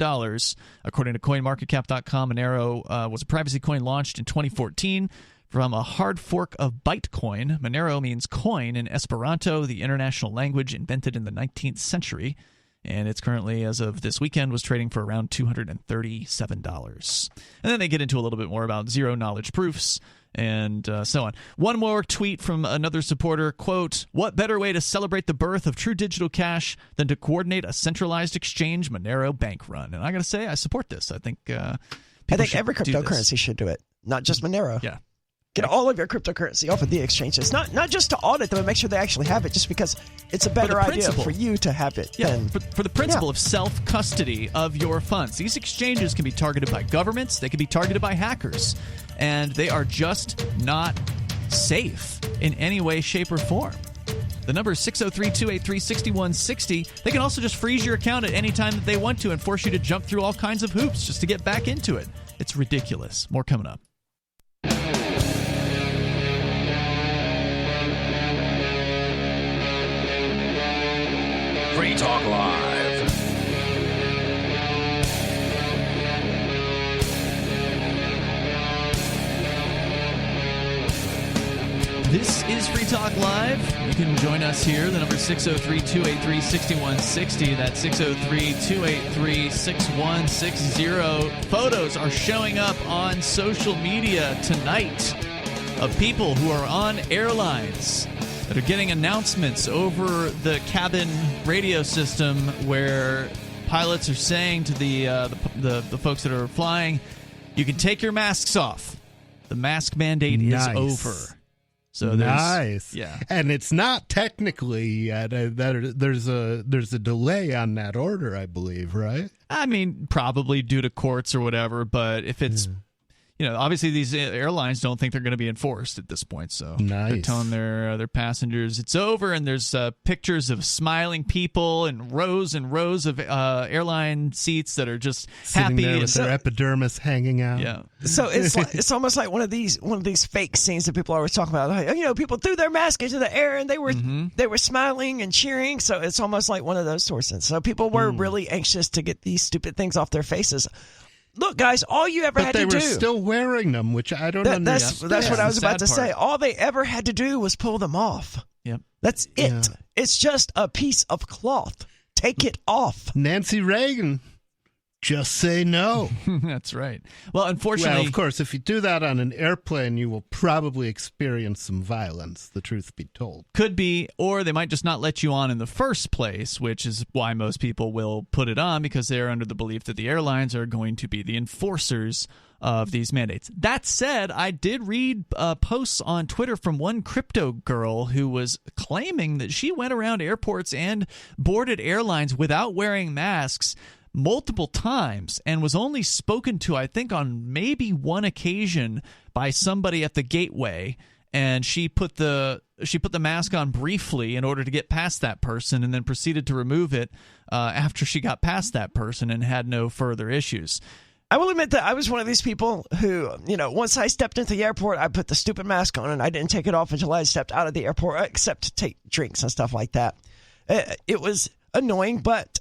According to CoinMarketCap.com, Monero was a privacy coin launched in 2014 from a hard fork of Bytecoin. Monero means coin in Esperanto, the international language invented in the 19th century. And it's currently, as of this weekend, was trading for around $237. And then they get into a little bit more about zero-knowledge proofs and so on. One more tweet from another supporter, quote, "What better way to celebrate the birth of true digital cash than to coordinate a centralized exchange Monero bank run?" And I got to say, I support this. I think every cryptocurrency should do it, not just Monero. Yeah. Get all of your cryptocurrency off of the exchanges. Not just to audit them and make sure they actually have it, just because it's a better idea for you to have it. Yeah, for the principle of self-custody of your funds. These exchanges can be targeted by governments. They can be targeted by hackers. And they are just not safe in any way, shape, or form. The number is 603-283-6160. They can also just freeze your account at any time that they want to and force you to jump through all kinds of hoops just to get back into it. It's ridiculous. More coming up. Free Talk Live. This is Free Talk Live. You can join us here. The number is 603-283-6160. That's 603-283-6160. Photos are showing up on social media tonight of people who are on airlines that are getting announcements over the cabin radio system where pilots are saying to the folks that are flying, you can take your masks off. The mask mandate is over. So nice. Yeah. And it's not technically yet. There's a delay on that order, I believe, right? I mean, probably due to courts or whatever, but if it's obviously these airlines don't think they're going to be enforced at this point, so they're telling their passengers it's over, and there's pictures of smiling people and rows of airline seats that are just sitting happy there with their epidermis hanging out. Yeah. So it's almost like one of these fake scenes that people are always talking about. Like, people threw their mask into the air and they were smiling and cheering. So it's almost like one of those sources. So people were really anxious to get these stupid things off their faces. Look, guys, all you ever had to do... But they were still wearing them, which I don't understand. That's what I was about to say. All they ever had to do was pull them off. Yep. That's it. Yeah. It's just a piece of cloth. Take it off. Nancy Reagan, just say no. That's right. Well, unfortunately... Well, of course, if you do that on an airplane, you will probably experience some violence, the truth be told. Could be, or they might just not let you on in the first place, which is why most people will put it on, because they're under the belief that the airlines are going to be the enforcers of these mandates. That said, I did read posts on Twitter from one crypto girl who was claiming that she went around airports and boarded airlines without wearing masks multiple times and was only spoken to, I think, on maybe one occasion by somebody at the gateway, and she put the mask on briefly in order to get past that person and then proceeded to remove it after she got past that person and had no further issues. I will admit that I was one of these people who, once I stepped into the airport, I put the stupid mask on and I didn't take it off until I stepped out of the airport, except to take drinks and stuff like that. It was annoying, but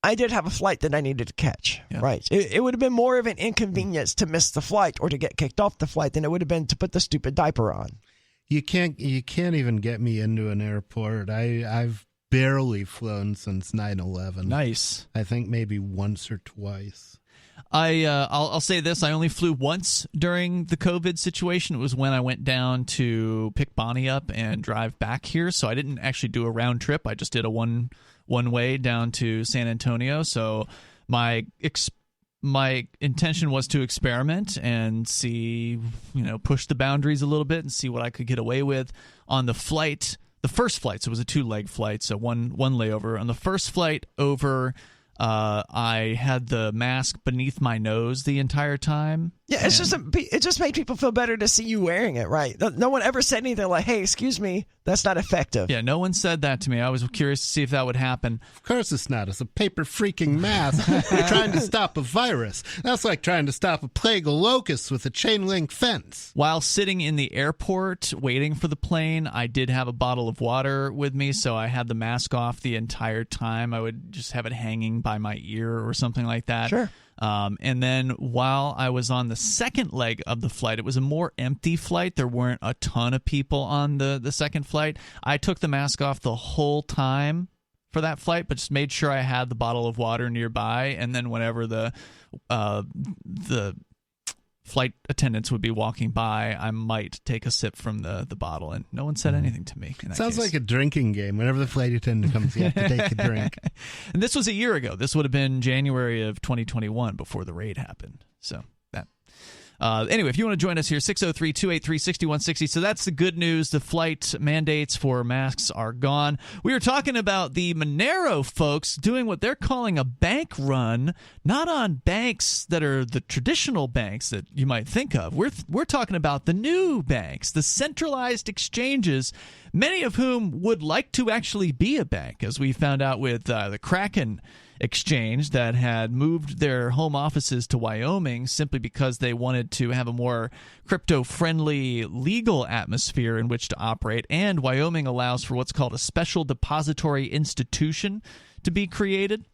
I did have a flight that I needed to catch, right? It would have been more of an inconvenience to miss the flight or to get kicked off the flight than it would have been to put the stupid diaper on. You can't even get me into an airport. I've barely flown since 9/11. Nice. I think maybe once or twice. I'll say this. I only flew once during the COVID situation. It was when I went down to pick Bonnie up and drive back here. So I didn't actually do a round trip. I just did a one way down to San Antonio. So my intention was to experiment and see, push the boundaries a little bit and see what I could get away with on the flight. The first flight, so it was a 2-leg flight, so one layover. On the first flight over, I had the mask beneath my nose the entire time. Yeah, it just made people feel better to see you wearing it, right? No one ever said anything like, hey, excuse me, that's not effective. Yeah, no one said that to me. I was curious to see if that would happen. Of course it's not. It's a paper freaking mask. You're trying to stop a virus. That's like trying to stop a plague of locusts with a chain link fence. While sitting in the airport waiting for the plane, I did have a bottle of water with me, so I had the mask off the entire time. I would just have it hanging by my ear or something like that. Sure. And then while I was on the second leg of the flight, it was a more empty flight. There weren't a ton of people on the second flight. I took the mask off the whole time for that flight, but just made sure I had the bottle of water nearby. And then whenever the flight attendants would be walking by, I might take a sip from the bottle, and no one said anything to me. Sounds like a drinking game. Whenever the flight attendant comes, you have to take a drink. And this was a year ago. This would have been January of 2021 before the raid happened. So that. Anyway, if you want to join us here, 603-283-6160. So that's the good news. The flight mandates for masks are gone. We were talking about the Monero folks doing what they're calling a bank run, not on banks that are the traditional banks that you might think of. We're talking about the new banks, the centralized exchanges, many of whom would like to actually be a bank, as we found out with the Kraken exchange that had moved their home offices to Wyoming simply because they wanted to have a more crypto-friendly legal atmosphere in which to operate. And Wyoming allows for what's called a special depository institution to be created.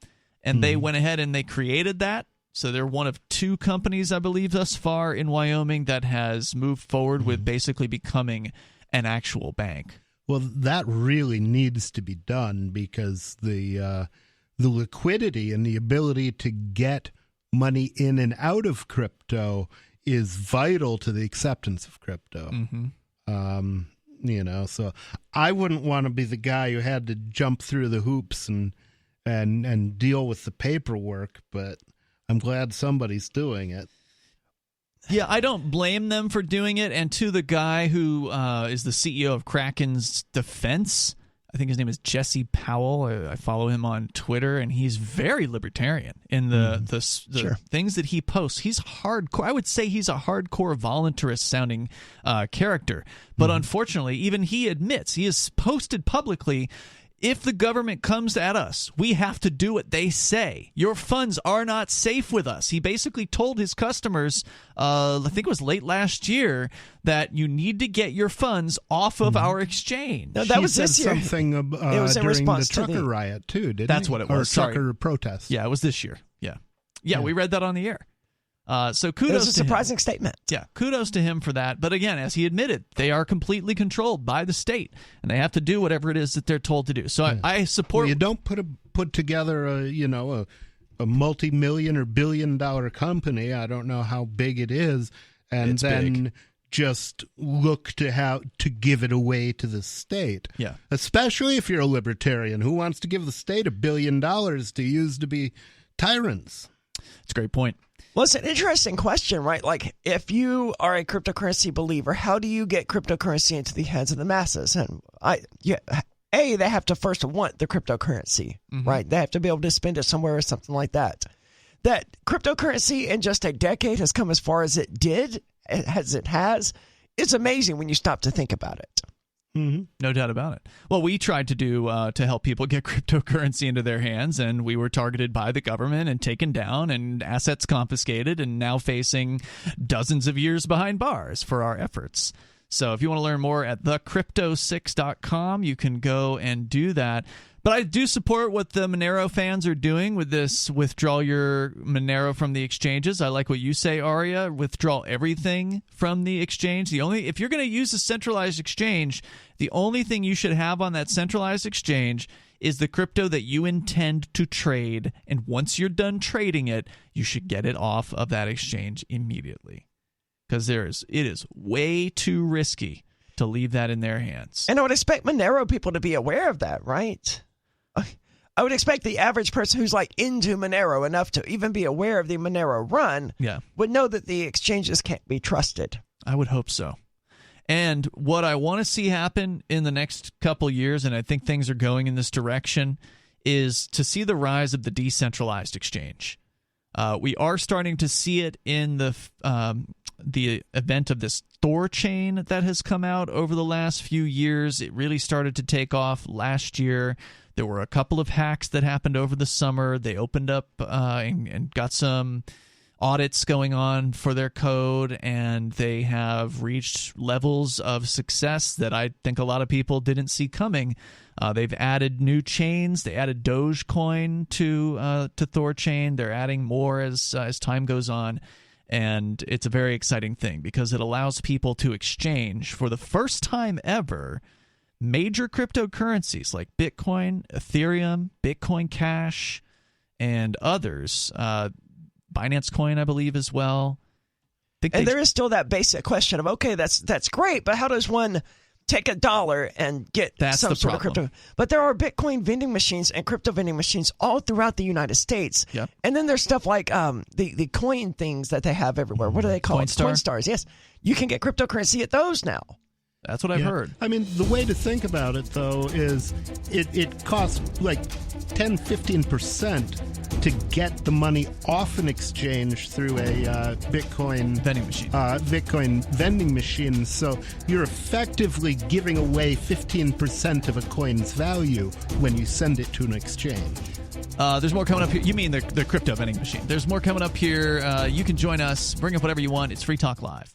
And they went ahead and they created that. So they're one of two companies, I believe, thus far in Wyoming that has moved forward with basically becoming an actual bank. Well, that really needs to be done because the liquidity and the ability to get money in and out of crypto is vital to the acceptance of crypto. So I wouldn't want to be the guy who had to jump through the hoops and deal with the paperwork, but I'm glad somebody's doing it. Yeah, I don't blame them for doing it. And to the guy who is the CEO of Kraken's defense, I think his name is Jesse Powell. I follow him on Twitter, and he's very libertarian in the things that he posts. He's hardcore. I would say he's a hardcore voluntarist-sounding character. But unfortunately, even he admits, he has posted publicly, if the government comes at us, we have to do what they say. Your funds are not safe with us. He basically told his customers, I think it was late last year, that you need to get your funds off of our exchange. No, that was this year. Something it was during the trucker riot, too, didn't That's what it was. Or trucker protest. Yeah, it was this year. Yeah, we read that on the air. So kudos to him. It was a surprising statement. Yeah, kudos to him for that. But again, as he admitted, they are completely controlled by the state, and they have to do whatever it is that they're told to do. So I support. Well, you don't put together a multi-million or billion-dollar company. I don't know how big it is, and it's then big. Just look to give it away to the state. Yeah, especially if you're a libertarian who wants to give the state $1 billion to use to be tyrants. That's a great point. Well, it's an interesting question, right? Like, if you are a cryptocurrency believer, how do you get cryptocurrency into the hands of the masses? And they have to first want the cryptocurrency, right? They have to be able to spend it somewhere or something like that. That cryptocurrency in just a decade has come as far as it did, as it has. It's amazing when you stop to think about it. No doubt about it. Well, we tried to do to help people get cryptocurrency into their hands, and we were targeted by the government and taken down and assets confiscated and now facing dozens of years behind bars for our efforts. So if you want to learn more at thecrypto6.com, you can go and do that. But I do support what the Monero fans are doing with this withdraw your Monero from the exchanges. I like what you say, Aria, withdraw everything from the exchange. If you're going to use a centralized exchange, the only thing you should have on that centralized exchange is the crypto that you intend to trade. And once you're done trading it, you should get it off of that exchange immediately. Because it is way too risky to leave that in their hands. And I would expect Monero people to be aware of that, right? I would expect the average person who's like into Monero enough to even be aware of the Monero run would know that the exchanges can't be trusted. I would hope so. And what I want to see happen in the next couple years, and I think things are going in this direction, is to see the rise of the decentralized exchange. We are starting to see it in the event of this Thor chain that has come out over the last few years. It really started to take off last year. There were a couple of hacks that happened over the summer. They opened up and got some audits going on for their code, and they have reached levels of success that I think a lot of people didn't see coming. They've added new chains. They added Dogecoin to Thorchain. They're adding more as time goes on, and it's a very exciting thing because it allows people to exchange for the first time ever major cryptocurrencies like Bitcoin, Ethereum, Bitcoin Cash, and others. Binance Coin, I believe, as well. And there is still that basic question of, okay, that's great, but how does one take $1 and get some sort of crypto? But there are Bitcoin vending machines and crypto vending machines all throughout the United States. Yep. And then there's stuff like the coin things that they have everywhere. What are they called? Coinstars. Yes. You can get cryptocurrency at those now. That's what I've heard. I mean, the way to think about it, though, is it costs like 10-15% to get the money off an exchange through a Bitcoin vending machine. Bitcoin vending machine. So you're effectively giving away 15% of a coin's value when you send it to an exchange. There's more coming up here. You mean the crypto vending machine. There's more coming up here. You can join us. Bring up whatever you want. It's Free Talk Live.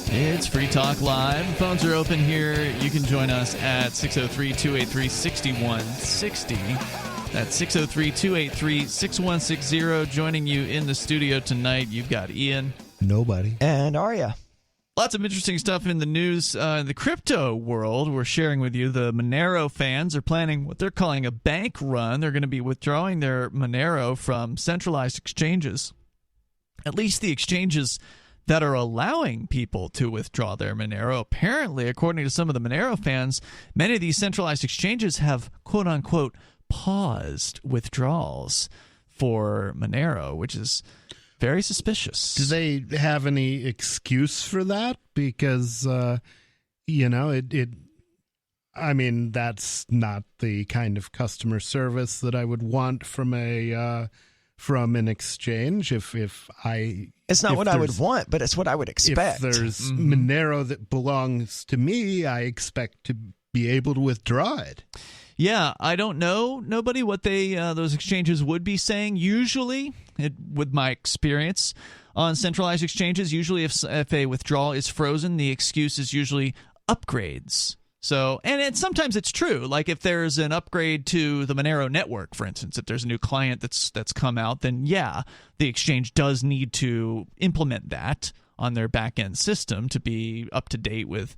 It's Free Talk Live. Phones are open here. You can join us at 603-283-6160. That's 603-283-6160. Joining you in the studio tonight, you've got Ian. Nobody. And Aria. Lots of interesting stuff in the news. In the crypto world, we're sharing with you the Monero fans are planning what they're calling a bank run. They're going to be withdrawing their Monero from centralized exchanges. At least the exchanges that are allowing people to withdraw their Monero. Apparently, according to some of the Monero fans, many of these centralized exchanges have, quote-unquote, paused withdrawals for Monero, which is very suspicious. Do they have any excuse for that? Because, I mean, that's not the kind of customer service that I would want from an exchange. It's not what I would want, but it's what I would expect. If there's Monero that belongs to me, I expect to be able to withdraw it. Yeah, I don't know, nobody, what those exchanges would be saying. Usually, with my experience on centralized exchanges, usually if a withdrawal is frozen, the excuse is usually upgrades. So, and sometimes it's true. Like if there's an upgrade to the Monero network, for instance, if there's a new client that's come out, then yeah, the exchange does need to implement that on their back-end system to be up to date with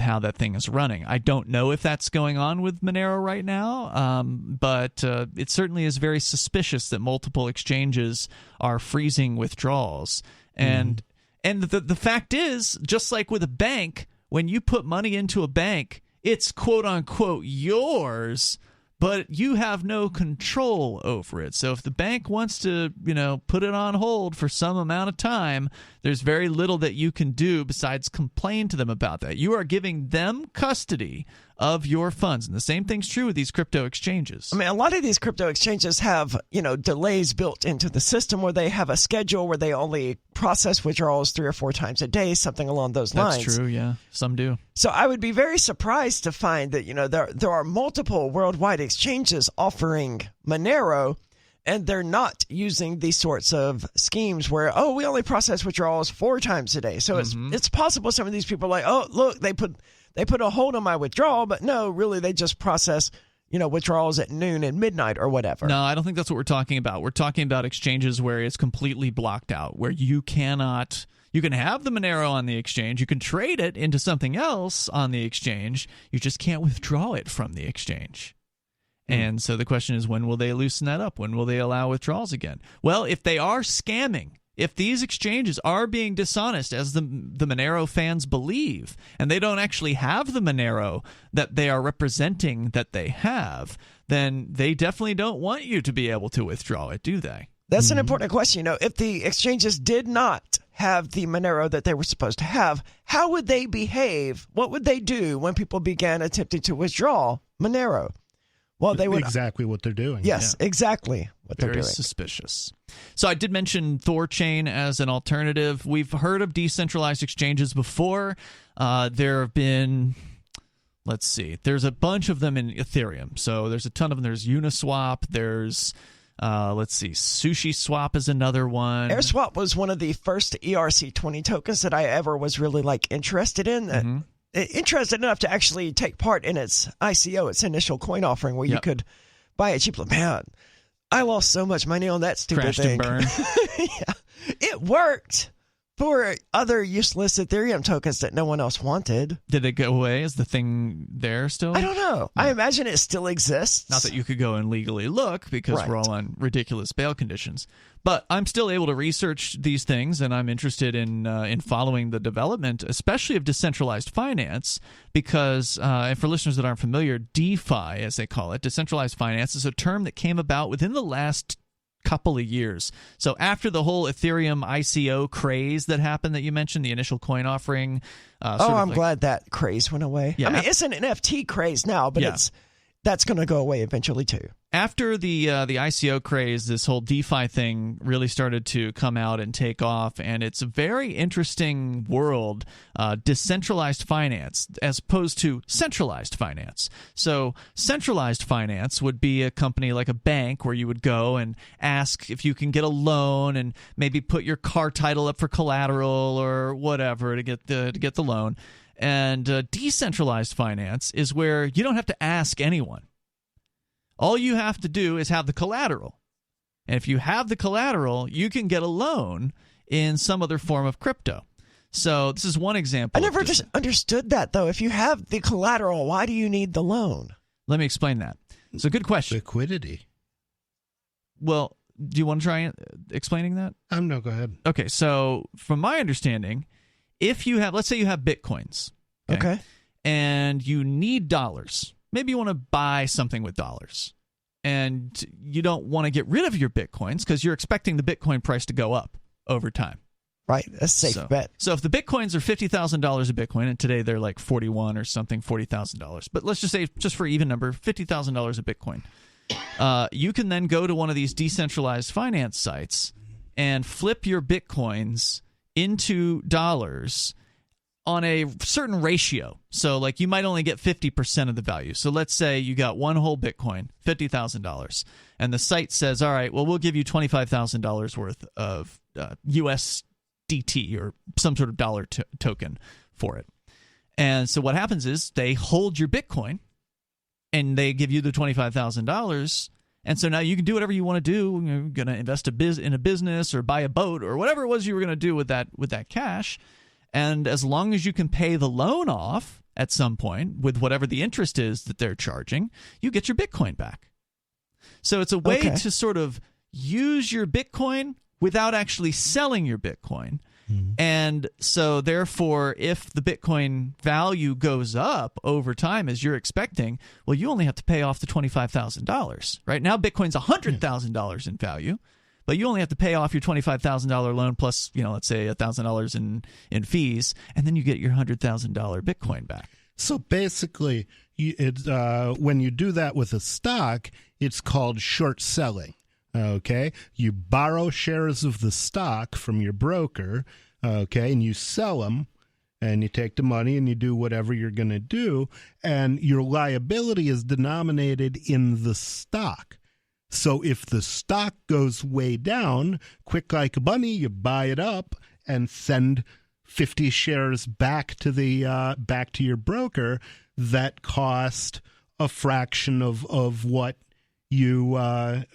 how that thing is running. I don't know if that's going on with Monero right now, but it certainly is very suspicious that multiple exchanges are freezing withdrawals. And the fact is, just like with a bank, when you put money into a bank, it's quote-unquote yours, but you have no control over it. So if the bank wants to, put it on hold for some amount of time, there's very little that you can do besides complain to them about that. You are giving them custody of your funds. And the same thing's true with these crypto exchanges. I mean, a lot of these crypto exchanges have, delays built into the system where they have a schedule where they only process withdrawals 3 or 4 times a day, something along those lines. That's true, yeah. Some do. So I would be very surprised to find that, there are multiple worldwide exchanges offering Monero, and they're not using these sorts of schemes where, we only process withdrawals 4 times a day. So it's possible some of these people are like, look, they put a hold on my withdrawal, but no, really they just process, withdrawals at noon and midnight or whatever. No, I don't think that's what we're talking about. We're talking about exchanges where it's completely blocked out, where you can have the Monero on the exchange, you can trade it into something else on the exchange, you just can't withdraw it from the exchange. And so the question is, when will they loosen that up? When will they allow withdrawals again? Well, if they are scamming, if these exchanges are being dishonest, as the Monero fans believe, and they don't actually have the Monero that they are representing that they have, then they definitely don't want you to be able to withdraw it, do they? That's an important question. If the exchanges did not have the Monero that they were supposed to have, how would they behave? What would they do when people began attempting to withdraw Monero? Well, they would exactly what they're doing. Yes, exactly what they're doing. Very suspicious. So I did mention Thorchain as an alternative. We've heard of decentralized exchanges before. There have been, let's see, there's a bunch of them in Ethereum. So there's a ton of them. There's Uniswap. There's, let's see, SushiSwap is another one. AirSwap was one of the first ERC20 tokens that I ever was really interested in. Interested enough to actually take part in its ICO, its initial coin offering, where you could buy it cheaply. Man, I lost so much money on that stupid thing. Crashed and burned. Yeah, it worked for other useless Ethereum tokens that no one else wanted. Did it go away? Is the thing there still? I don't know. I imagine it still exists. Not that you could go and legally look, because we're all on ridiculous bail conditions. But I'm still able to research these things, and I'm interested in following the development, especially of decentralized finance, because and for listeners that aren't familiar, DeFi, as they call it, decentralized finance, is a term that came about within the last couple of years. So after the whole Ethereum ICO craze that happened that you mentioned, the initial coin offering. I'm glad that craze went away. Yeah, I mean, it's an NFT craze now, but that's going to go away eventually too. After the ICO craze, this whole DeFi thing really started to come out and take off, and it's a very interesting world, decentralized finance, as opposed to centralized finance. So centralized finance would be a company like a bank where you would go and ask if you can get a loan and maybe put your car title up for collateral or whatever to get the loan. And decentralized finance is where you don't have to ask anyone. All you have to do is have the collateral. And if you have the collateral, you can get a loan in some other form of crypto. So this is one example. I never just understood that, though. If you have the collateral, why do you need the loan? Let me explain that. It's a good question. Liquidity. Well, do you want to try explaining that? No, go ahead. Okay, so from my understanding, if you have, let's say you have Bitcoins. Okay. And you need dollars. Maybe you want to buy something with dollars, and you don't want to get rid of your Bitcoins because you're expecting the Bitcoin price to go up over time. Right, a safe bet. So if the Bitcoins are $50,000 a Bitcoin, and today they're like 41 or something, $40,000, but let's just say, just for even number, $50,000 a Bitcoin, you can then go to one of these decentralized finance sites and flip your Bitcoins into dollars on a certain ratio. So like you might only get 50% of the value. So let's say you got one whole Bitcoin, $50,000, and the site says, all right, well, we'll give you $25,000 worth of USDT or some sort of dollar token for it. And so what happens is they hold your Bitcoin and they give you the $25,000. And so now you can do whatever you want to do. You're going to invest in a business or buy a boat or whatever it was you were going to do with that cash. And as long as you can pay the loan off at some point with whatever the interest is that they're charging, you get your Bitcoin back. So it's a way to sort of use your Bitcoin without actually selling your Bitcoin. Mm-hmm. And so therefore, if the Bitcoin value goes up over time as you're expecting, well, you only have to pay off the $25,000. Right now, Bitcoin's $100,000 in value. But you only have to pay off your $25,000 loan plus, let's say $1,000 in fees, and then you get your $100,000 Bitcoin back. So basically, when you do that with a stock, it's called short selling. Okay, you borrow shares of the stock from your broker. Okay, and you sell them, and you take the money and you do whatever you're going to do, and your liability is denominated in the stock. So if the stock goes way down, quick like a bunny, you buy it up and send 50 shares back to your broker that cost a fraction of what you what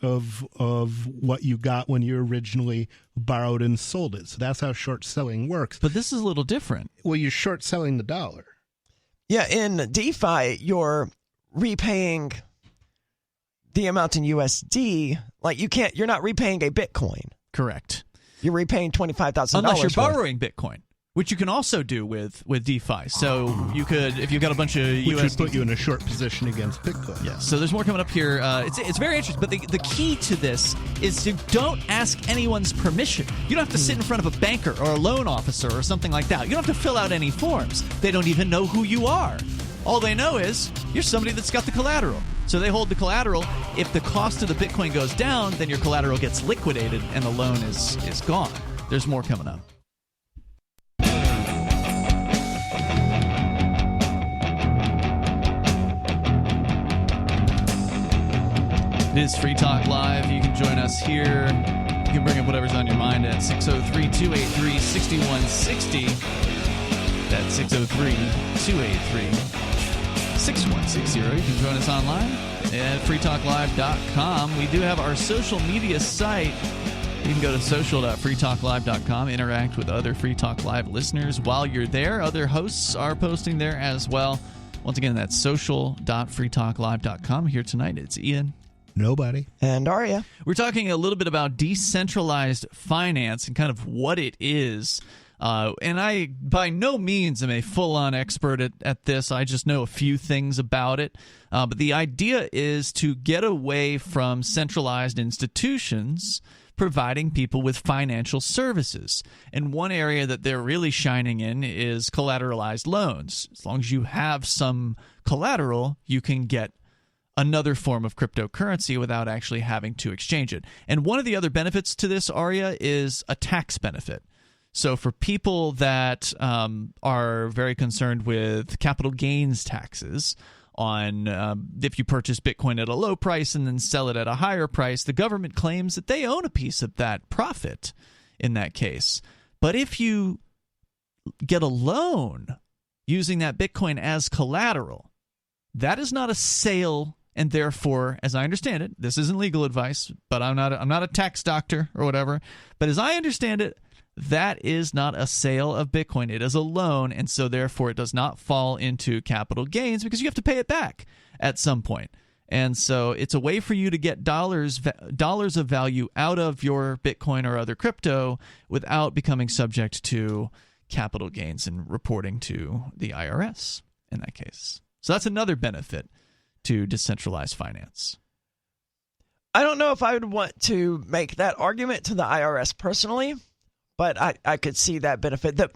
you got when you originally borrowed and sold it. So that's how short selling works. But this is a little different. Well, you're short selling the dollar. Yeah, in DeFi, you're repaying the amount in USD. Like you're not repaying a Bitcoin. Correct. You're repaying $25,000 unless you're borrowing Bitcoin, which you can also do with DeFi. So you could, if you've got a bunch of which USD, would put you in a short position against Bitcoin. Yeah. So there's more coming up here. It's very interesting. But the key to this is to don't ask anyone's permission. You don't have to sit in front of a banker or a loan officer or something like that. You don't have to fill out any forms. They don't even know who you are. All they know is you're somebody that's got the collateral. So they hold the collateral. If the cost of the Bitcoin goes down, then your collateral gets liquidated and the loan is gone. There's more coming up. It is Free Talk Live. You can join us here. You can bring up whatever's on your mind at 603-283-6160. That's 603-283-6160. You can join us online at freetalklive.com. We do have our social media site. You can go to social.freetalklive.com, interact with other Free Talk Live listeners while you're there. Other hosts are posting there as well. Once again, that's social.freetalklive.com. Here tonight, it's Ian. Nobody. And Aria. We're talking a little bit about decentralized finance and kind of what it is. And I, by no means, am a full-on expert at this. I just know a few things about it. But the idea is to get away from centralized institutions providing people with financial services. And one area that they're really shining in is collateralized loans. As long as you have some collateral, you can get another form of cryptocurrency without actually having to exchange it. And one of the other benefits to this, Aria, is a tax benefit. So for people that are very concerned with capital gains taxes on if you purchase Bitcoin at a low price and then sell it at a higher price, the government claims that they own a piece of that profit in that case. But if you get a loan using that Bitcoin as collateral, that is not a sale. And therefore, as I understand it, this isn't legal advice, but I'm not a tax doctor or whatever. But as I understand it, that is not a sale of Bitcoin. It is a loan, and so therefore it does not fall into capital gains because you have to pay it back at some point. And so it's a way for you to get dollars of value out of your Bitcoin or other crypto without becoming subject to capital gains and reporting to the IRS in that case. So that's another benefit to decentralized finance. I don't know if I would want to make that argument to the IRS personally, but I could see that benefit. To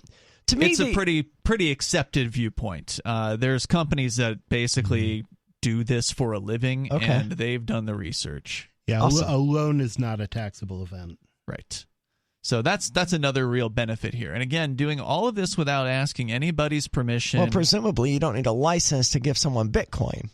me, it's a pretty accepted viewpoint. There's companies that basically do this for a living, and they've done the research. Yeah, awesome. A loan is not a taxable event. Right. So that's another real benefit here. And again, doing all of this without asking anybody's permission. Well, presumably you don't need a license to give someone Bitcoin.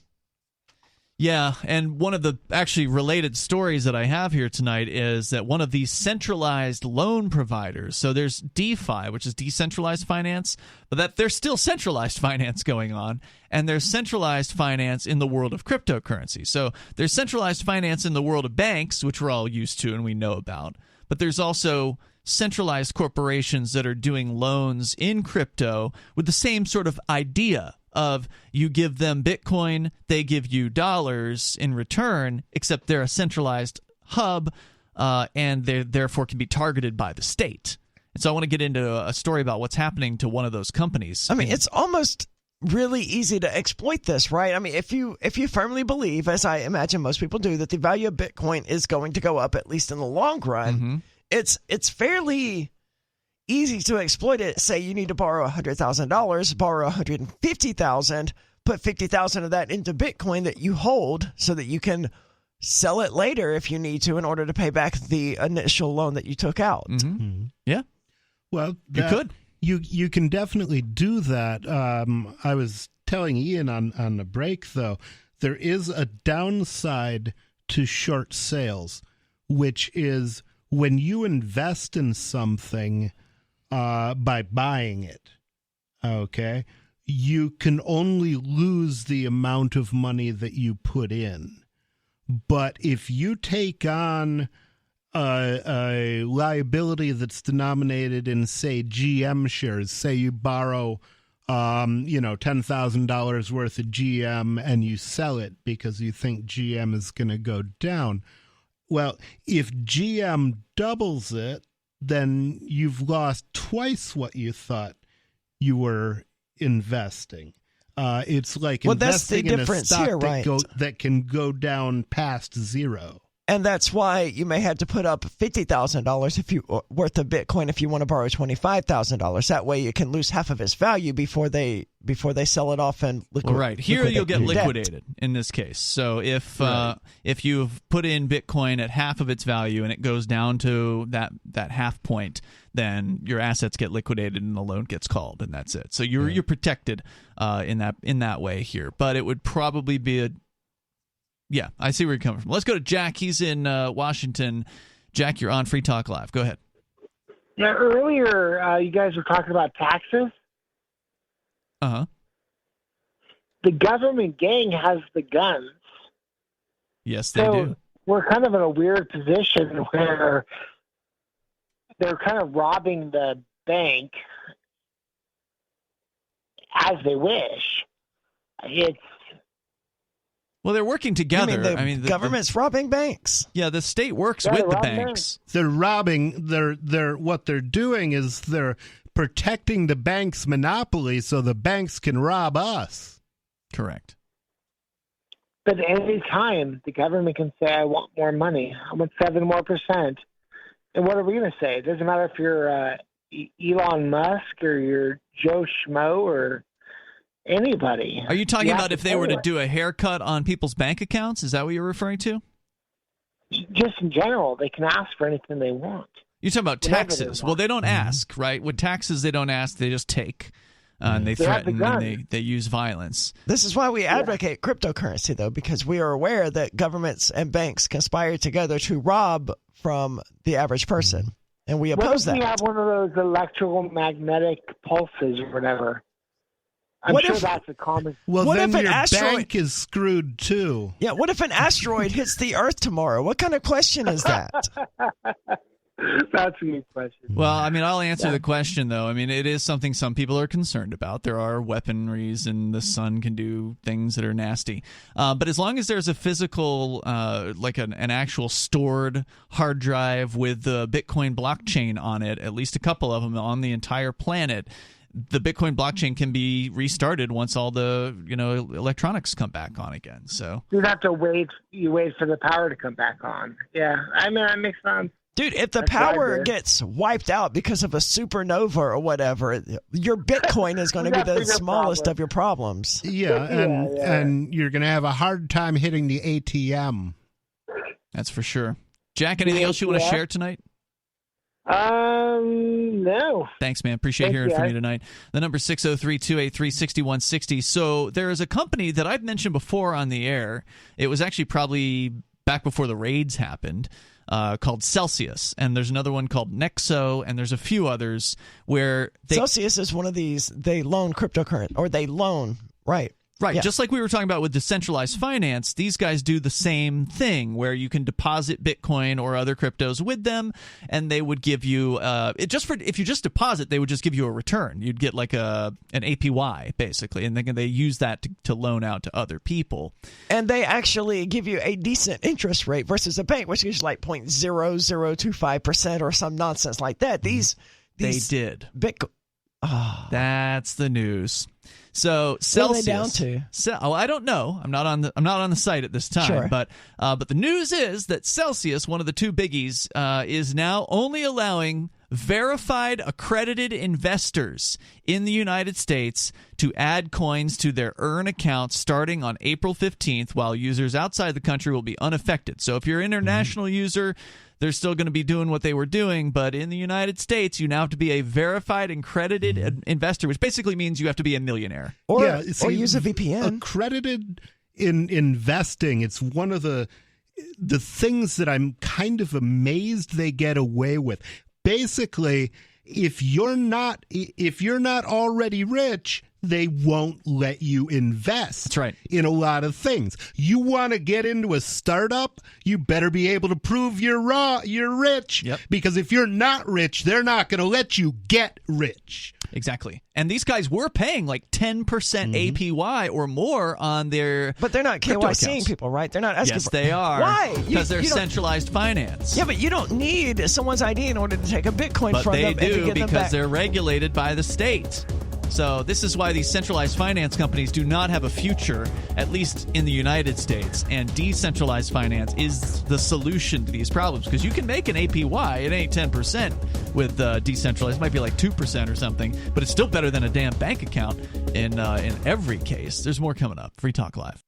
Yeah, and one of the actually related stories that I have here tonight is that one of these centralized loan providers, so there's DeFi, which is decentralized finance, but that there's still centralized finance going on, and there's centralized finance in the world of cryptocurrency. So there's centralized finance in the world of banks, which we're all used to and we know about, but there's also centralized corporations that are doing loans in crypto with the same sort of idea of you give them Bitcoin, they give you dollars in return, except they're a centralized hub, and they therefore can be targeted by the state. And so I want to get into a story about what's happening to one of those companies. I mean, it's almost really easy to exploit this, right? I mean, if you firmly believe, as I imagine most people do, that the value of Bitcoin is going to go up, at least in the long run, it's fairly easy to exploit it. Say you need to borrow $100,000, borrow $150,000, put $50,000 of that into Bitcoin that you hold so that you can sell it later if you need to in order to pay back the initial loan that you took out. Yeah. Well, you could. You can definitely do that. I was telling Ian on the break, though, there is a downside to short sales, which is when you invest in something by buying it, okay, you can only lose the amount of money that you put in. But if you take on a liability that's denominated in, say, GM shares, say you borrow, $10,000 worth of GM and you sell it because you think GM is going to go down. Well, if GM doubles it, then you've lost twice what you thought you were investing. It's like investing in a stock that can go down past zero. And that's why you may have to put up $50,000 worth of Bitcoin if you want to borrow $25,000. That way you can lose half of its value before they sell it off and liquidate. Right. Here you'll get liquidated in this case. So if you've put in Bitcoin at half of its value and it goes down to that half point, then your assets get liquidated and the loan gets called, and that's it. So you're protected in that way here. But it would probably be yeah, I see where you're coming from. Let's go to Jack. He's in Washington. Jack, you're on Free Talk Live. Go ahead. Yeah, earlier you guys were talking about taxes. Uh-huh. The government gang has the guns. Yes, they do. We're kind of in a weird position where they're kind of robbing the bank as they wish. Well, they're working together. The government's robbing banks. Yeah, the state works with the banks. They're robbing. What they're doing is they're protecting the bank's monopoly so the banks can rob us. Correct. But at any time, the government can say, I want more money. I want 7% more. And what are we going to say? It doesn't matter if you're Elon Musk or you're Joe Schmo or anybody. Are you talking about if they were to do a haircut on people's bank accounts? Is that what you're referring to? Just in general, they can ask for anything they want. You're talking about taxes. Well, they don't ask, right? With taxes, they don't ask. They just take. And they threaten and they use violence. This is why we advocate cryptocurrency, though, because we are aware that governments and banks conspire together to rob from the average person. And we oppose that. What if we have one of those electromagnetic pulses or whatever? I'm sure that's a common... Well, then your bank is screwed, too. Yeah, what if an asteroid hits the Earth tomorrow? What kind of question is that? That's a good question. Well, I'll answer the question, though. It is something some people are concerned about. There are weaponries, and the sun can do things that are nasty. But as long as there's a physical, like an actual stored hard drive with the Bitcoin blockchain on it, at least a couple of them on the entire planet, the Bitcoin blockchain can be restarted once all the electronics come back on again. So you'd have to wait. You wait for the power to come back on. Yeah, that makes sense. Dude, if the power gets wiped out because of a supernova or whatever, your Bitcoin is going to be the smallest of your problems. Yeah, and you're going to have a hard time hitting the ATM. That's for sure. Jack, anything else you want to share tonight? No. Thanks, man. Appreciate hearing from you tonight. The number 603-283-6160. So there is a company that I've mentioned before on the air. It was actually probably back before the raids happened, called Celsius. And there's another one called Nexo, and there's a few others where Celsius is one of these, they loan cryptocurrency, or they loan, right. Right, yeah. Just like we were talking about with Decentralized Finance, these guys do the same thing where you can deposit Bitcoin or other cryptos with them, and they would give you if you just deposit, they would just give you a return. You'd get like an APY basically, and they use that to loan out to other people. And they actually give you a decent interest rate versus a bank, which is like 0.0025% or some nonsense like that. These they did Bitcoin. Oh. That's the news. So Celsius. What are they down to? I don't know. I'm not on the site at this time. Sure. But the news is that Celsius, one of the two biggies, is now only allowing verified accredited investors in the United States to add coins to their Earn accounts starting on April 15th, while users outside the country will be unaffected. So if you're an international user, they're still going to be doing what they were doing, but in the United States, you now have to be a verified and credited investor, which basically means you have to be a millionaire. Or use a VPN. Accredited in investing, it's one of the things that I'm kind of amazed they get away with. Basically, if you're not already rich, they won't let you invest. That's right. In a lot of things. You want to get into a startup, you better be able to prove you're rich. Yep. Because if you're not rich, they're not going to let you get rich. Exactly. And these guys were paying like 10% APY or more on their But they're not KYCing people, right? They're not asking Yes, they are. Why? Because they're centralized finance. Yeah, but you don't need someone's ID in order to take a Bitcoin from them and to But they do get them because back. they're regulated by the state. So this is why these centralized finance companies do not have a future, at least in the United States. And decentralized finance is the solution to these problems because you can make an APY. It ain't 10% with decentralized. It might be like 2% or something, but it's still better than a damn bank account in every case. There's more coming up. Free Talk Live.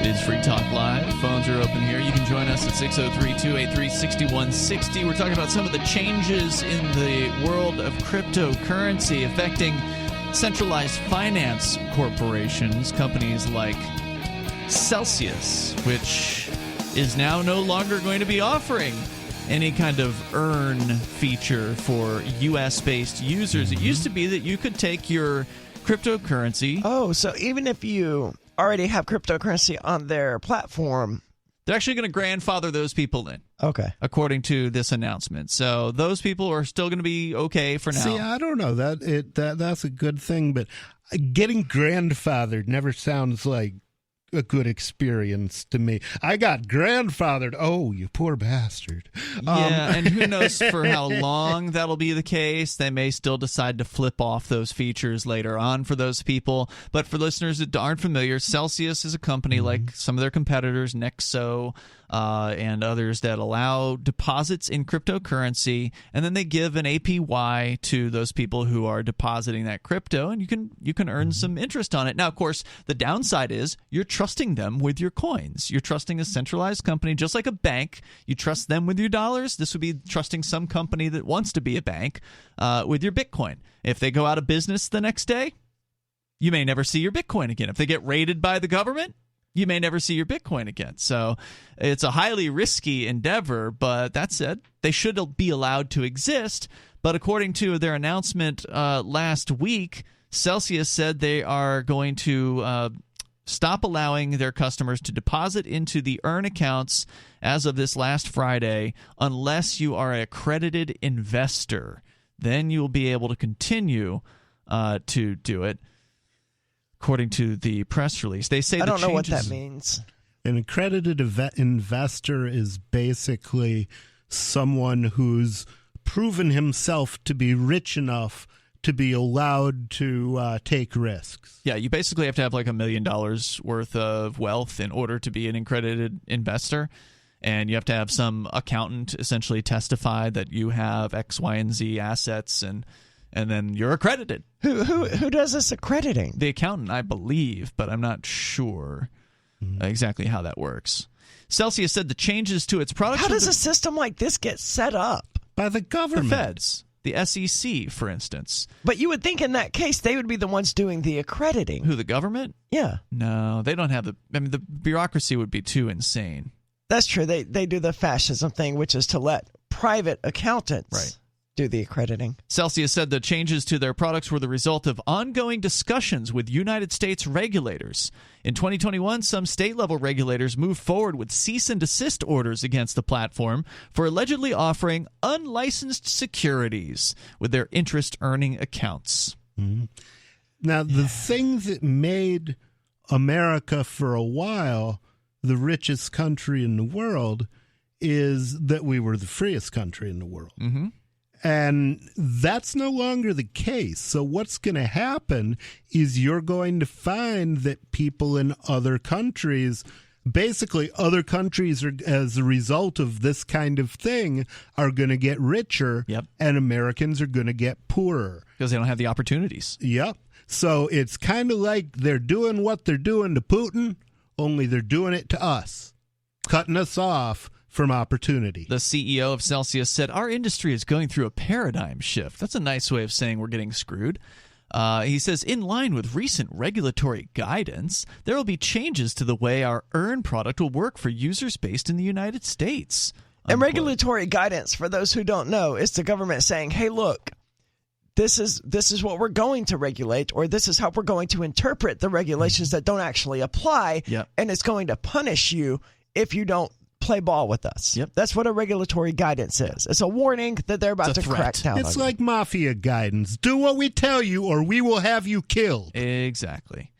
It is Free Talk Live. Phones are open here. You can join us at 603-283-6160. We're talking about some of the changes in the world of cryptocurrency affecting centralized finance corporations, companies like Celsius, which is now no longer going to be offering any kind of earn feature for U.S.-based users. It used to be that you could take your cryptocurrency. Oh, so even if you already have cryptocurrency on their platform, they're actually going to grandfather those people in. Okay. According to this announcement. So those people are still going to be okay for now. See, I don't know. That's a good thing, but getting grandfathered never sounds like a good experience to me. I got grandfathered. Oh, you poor bastard. Yeah, and who knows for how long that'll be the case. They may still decide to flip off those features later on for those people. But for listeners that aren't familiar, Celsius is a company like some of their competitors, Nexo, and others that allow deposits in cryptocurrency, and then they give an APY to those people who are depositing that crypto, and you can earn some interest on it. Now, of course, the downside is you're trusting them with your coins. You're trusting a centralized company, just like a bank. You trust them with your dollars. This would be trusting some company that wants to be a bank with your Bitcoin. If they go out of business the next day, you may never see your Bitcoin again. If they get raided by the government, you may never see your Bitcoin again. So it's a highly risky endeavor, but that said, they should be allowed to exist. But according to their announcement last week, Celsius said they are going to stop allowing their customers to deposit into the earn accounts as of this last Friday unless you are an accredited investor. Then you will be able to continue to do it. According to the press release, they say I don't know what that means. An accredited investor is basically someone who's proven himself to be rich enough to be allowed to take risks. Yeah, you basically have to have like $1 million worth of wealth in order to be an accredited investor. And you have to have some accountant essentially testify that you have X, Y, and Z assets, and then you're accredited. Who does this accrediting? The accountant, I believe, but I'm not sure exactly how that works. Celsius said the changes to its products... How does a system like this get set up? By the government. The feds. The SEC, for instance. But you would think in that case they would be the ones doing the accrediting. Who, the government? Yeah. No, they don't have the... I mean, the bureaucracy would be too insane. That's true. They do the fascism thing, which is to let private accountants do the accrediting. Celsius said the changes to their products were the result of ongoing discussions with United States regulators. In 2021, some state-level regulators moved forward with cease and desist orders against the platform for allegedly offering unlicensed securities with their interest-earning accounts. Mm-hmm. Now, the thing that made America for a while the richest country in the world is that we were the freest country in the world. Mm-hmm. And that's no longer the case. So what's going to happen is you're going to find that people in other countries, basically other countries are, as a result of this kind of thing, are going to get richer, and Americans are going to get poorer. Because they don't have the opportunities. Yep. So it's kind of like they're doing what they're doing to Putin, only they're doing it to us, cutting us off from opportunity. The CEO of Celsius said, our industry is going through a paradigm shift. That's a nice way of saying we're getting screwed. He says, in line with recent regulatory guidance, there will be changes to the way our Earn product will work for users based in the United States. And regulatory guidance, for those who don't know, is the government saying, hey, look, this is what we're going to regulate, or this is how we're going to interpret the regulations that don't actually apply, and it's going to punish you if you don't play ball with us. That's what a regulatory guidance is. It's a warning that they're about to crack down. It's like mafia guidance. Do what we tell you, or we will have you killed. Exactly.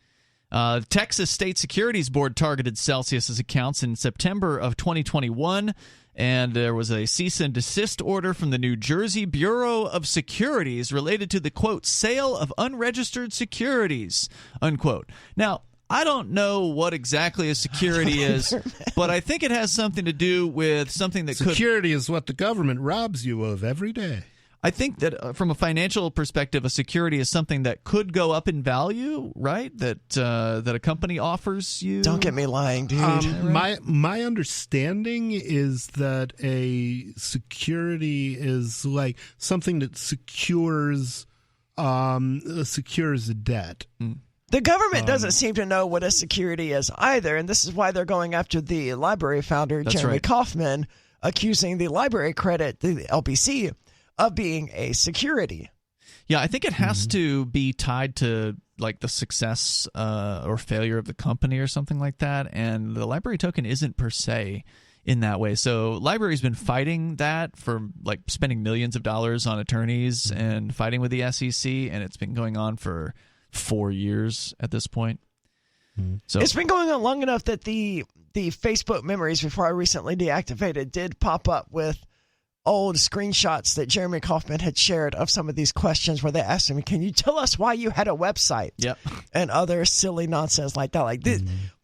Texas State Securities Board targeted Celsius's accounts in September of 2021, and there was a cease and desist order from the New Jersey Bureau of Securities related to the, quote, sale of unregistered securities, unquote. Now, I don't know what exactly a security is, but I think it has something to do with something that security is what the government robs you of every day. I think that from a financial perspective, a security is something that could go up in value, right? That a company offers you. Don't get me lying, dude. My understanding is that a security is like something that secures a debt. The government doesn't seem to know what a security is either, and this is why they're going after the library founder, Jeremy Kauffman, accusing the library credit, the LBC, of being a security. Yeah, I think it has to be tied to like the success or failure of the company or something like that, and the library token isn't per se in that way. So library's been fighting that for like spending millions of dollars on attorneys and fighting with the SEC, and it's been going on for 4 years at this point. So it's been going on long enough that the Facebook memories, before I recently deactivated, did pop up with old screenshots that Jeremy Kauffman had shared of some of these questions where they asked him, can you tell us why you had a website? And other silly nonsense like that. Like,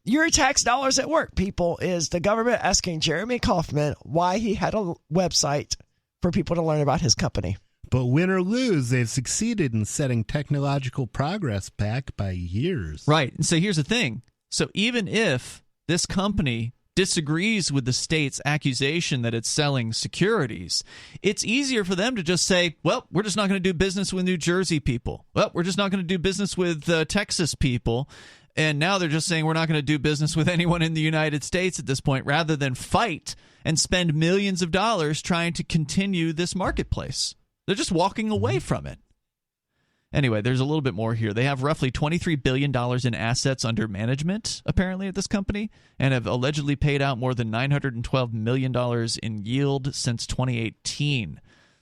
your tax dollars at work, people, is the government asking Jeremy Kauffman why he had a website for people to learn about his company. But win or lose, they've succeeded in setting technological progress back by years. Right. And so here's the thing. So even if this company disagrees with the state's accusation that it's selling securities, it's easier for them to just say, well, we're just not going to do business with New Jersey people. Well, we're just not going to do business with Texas people. And now they're just saying we're not going to do business with anyone in the United States at this point, rather than fight and spend millions of dollars trying to continue this marketplace. They're just walking away from it. Anyway, there's a little bit more here. They have roughly $23 billion in assets under management, apparently, at this company, and have allegedly paid out more than $912 million in yield since 2018.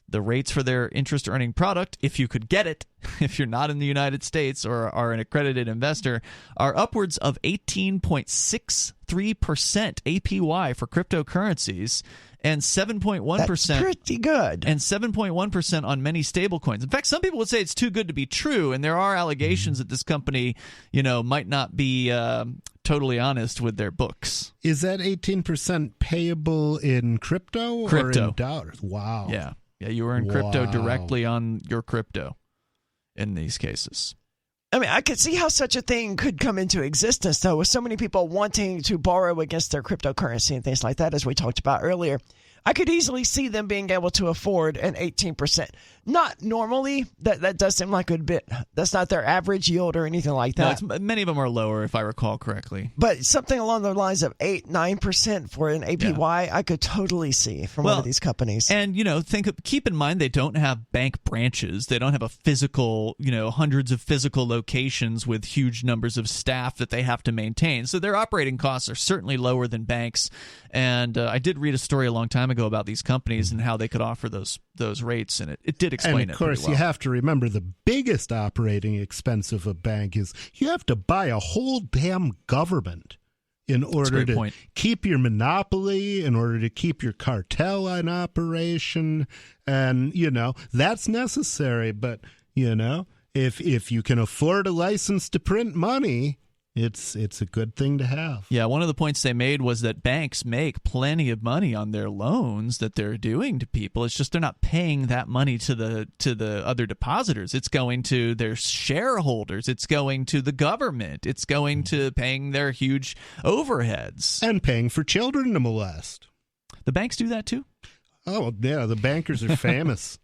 The rates for their interest-earning product, if you could get it, if you're not in the United States or are an accredited investor, are upwards of 18.63% APY for cryptocurrencies, and 7.1%. That's pretty good. And 7.1% on many stablecoins. In fact, some people would say it's too good to be true, and there are allegations that this company, might not be totally honest with their books. Is that 18% payable in crypto or in dollars? Wow. Yeah, you earn crypto directly on your crypto in these cases. I mean, I could see how such a thing could come into existence, though, with so many people wanting to borrow against their cryptocurrency and things like that, as we talked about earlier. I could easily see them being able to afford an 18%. Not normally. That does seem like a bit. That's not their average yield or anything like that. No, many of them are lower, if I recall correctly. But something along the lines of 8-9% for an APY, I could totally see from one of these companies. And keep in mind they don't have bank branches. They don't have a physical, hundreds of physical locations with huge numbers of staff that they have to maintain. So their operating costs are certainly lower than banks. And I did read a story a long time ago about these companies and how they could offer those rates, and it did explain it. And of course, you have to remember the biggest operating expense of a bank is you have to buy a whole damn government in order to keep your monopoly, in order to keep your cartel in operation, and that's necessary. But if you can afford a license to print money, it's a good thing to have. Yeah, one of the points they made was that banks make plenty of money on their loans that they're doing to people. It's just they're not paying that money to the other depositors. It's going to their shareholders. It's going to the government. It's going to paying their huge overheads. And paying for children to molest. The banks do that too? Oh, yeah, the bankers are famous.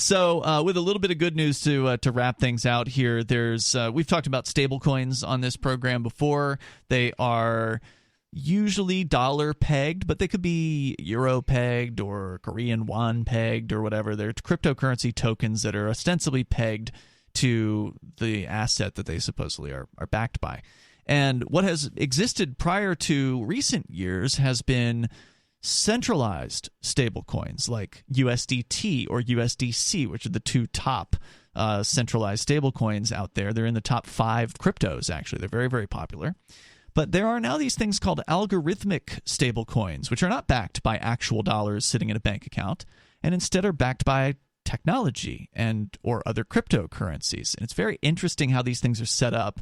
So with a little bit of good news to wrap things out here, we've talked about stablecoins on this program before. They are usually dollar pegged, but they could be euro pegged or Korean won pegged or whatever. They're cryptocurrency tokens that are ostensibly pegged to the asset that they supposedly are backed by. And what has existed prior to recent years has been centralized stablecoins like USDT or USDC, which are the two top centralized stablecoins out there. They're in the top 5 cryptos, actually. They're very, very popular. But there are now these things called algorithmic stablecoins, which are not backed by actual dollars sitting in a bank account, and instead are backed by technology and or other cryptocurrencies. And it's very interesting how these things are set up.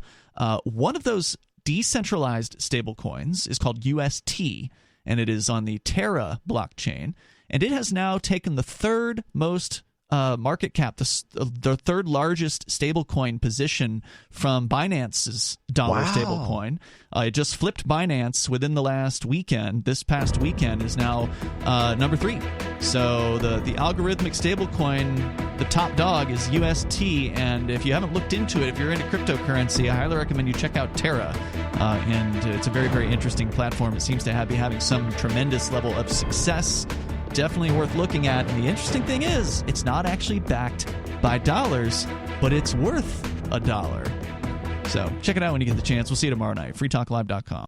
One of those decentralized stablecoins is called UST, and it is on the Terra blockchain. And it has now taken the third most market cap, the third largest stablecoin position from Binance's dollar stablecoin. It just flipped Binance within the last weekend. This past weekend is now number 3. So the algorithmic stablecoin, the top dog is UST. And if you haven't looked into it, if you're into cryptocurrency, I highly recommend you check out Terra. And it's a very, very interesting platform. It seems to be having some tremendous level of success. Definitely worth looking at. And the interesting thing is, it's not actually backed by dollars, but it's worth $1. So check it out when you get the chance. We'll see you tomorrow night. freetalklive.com.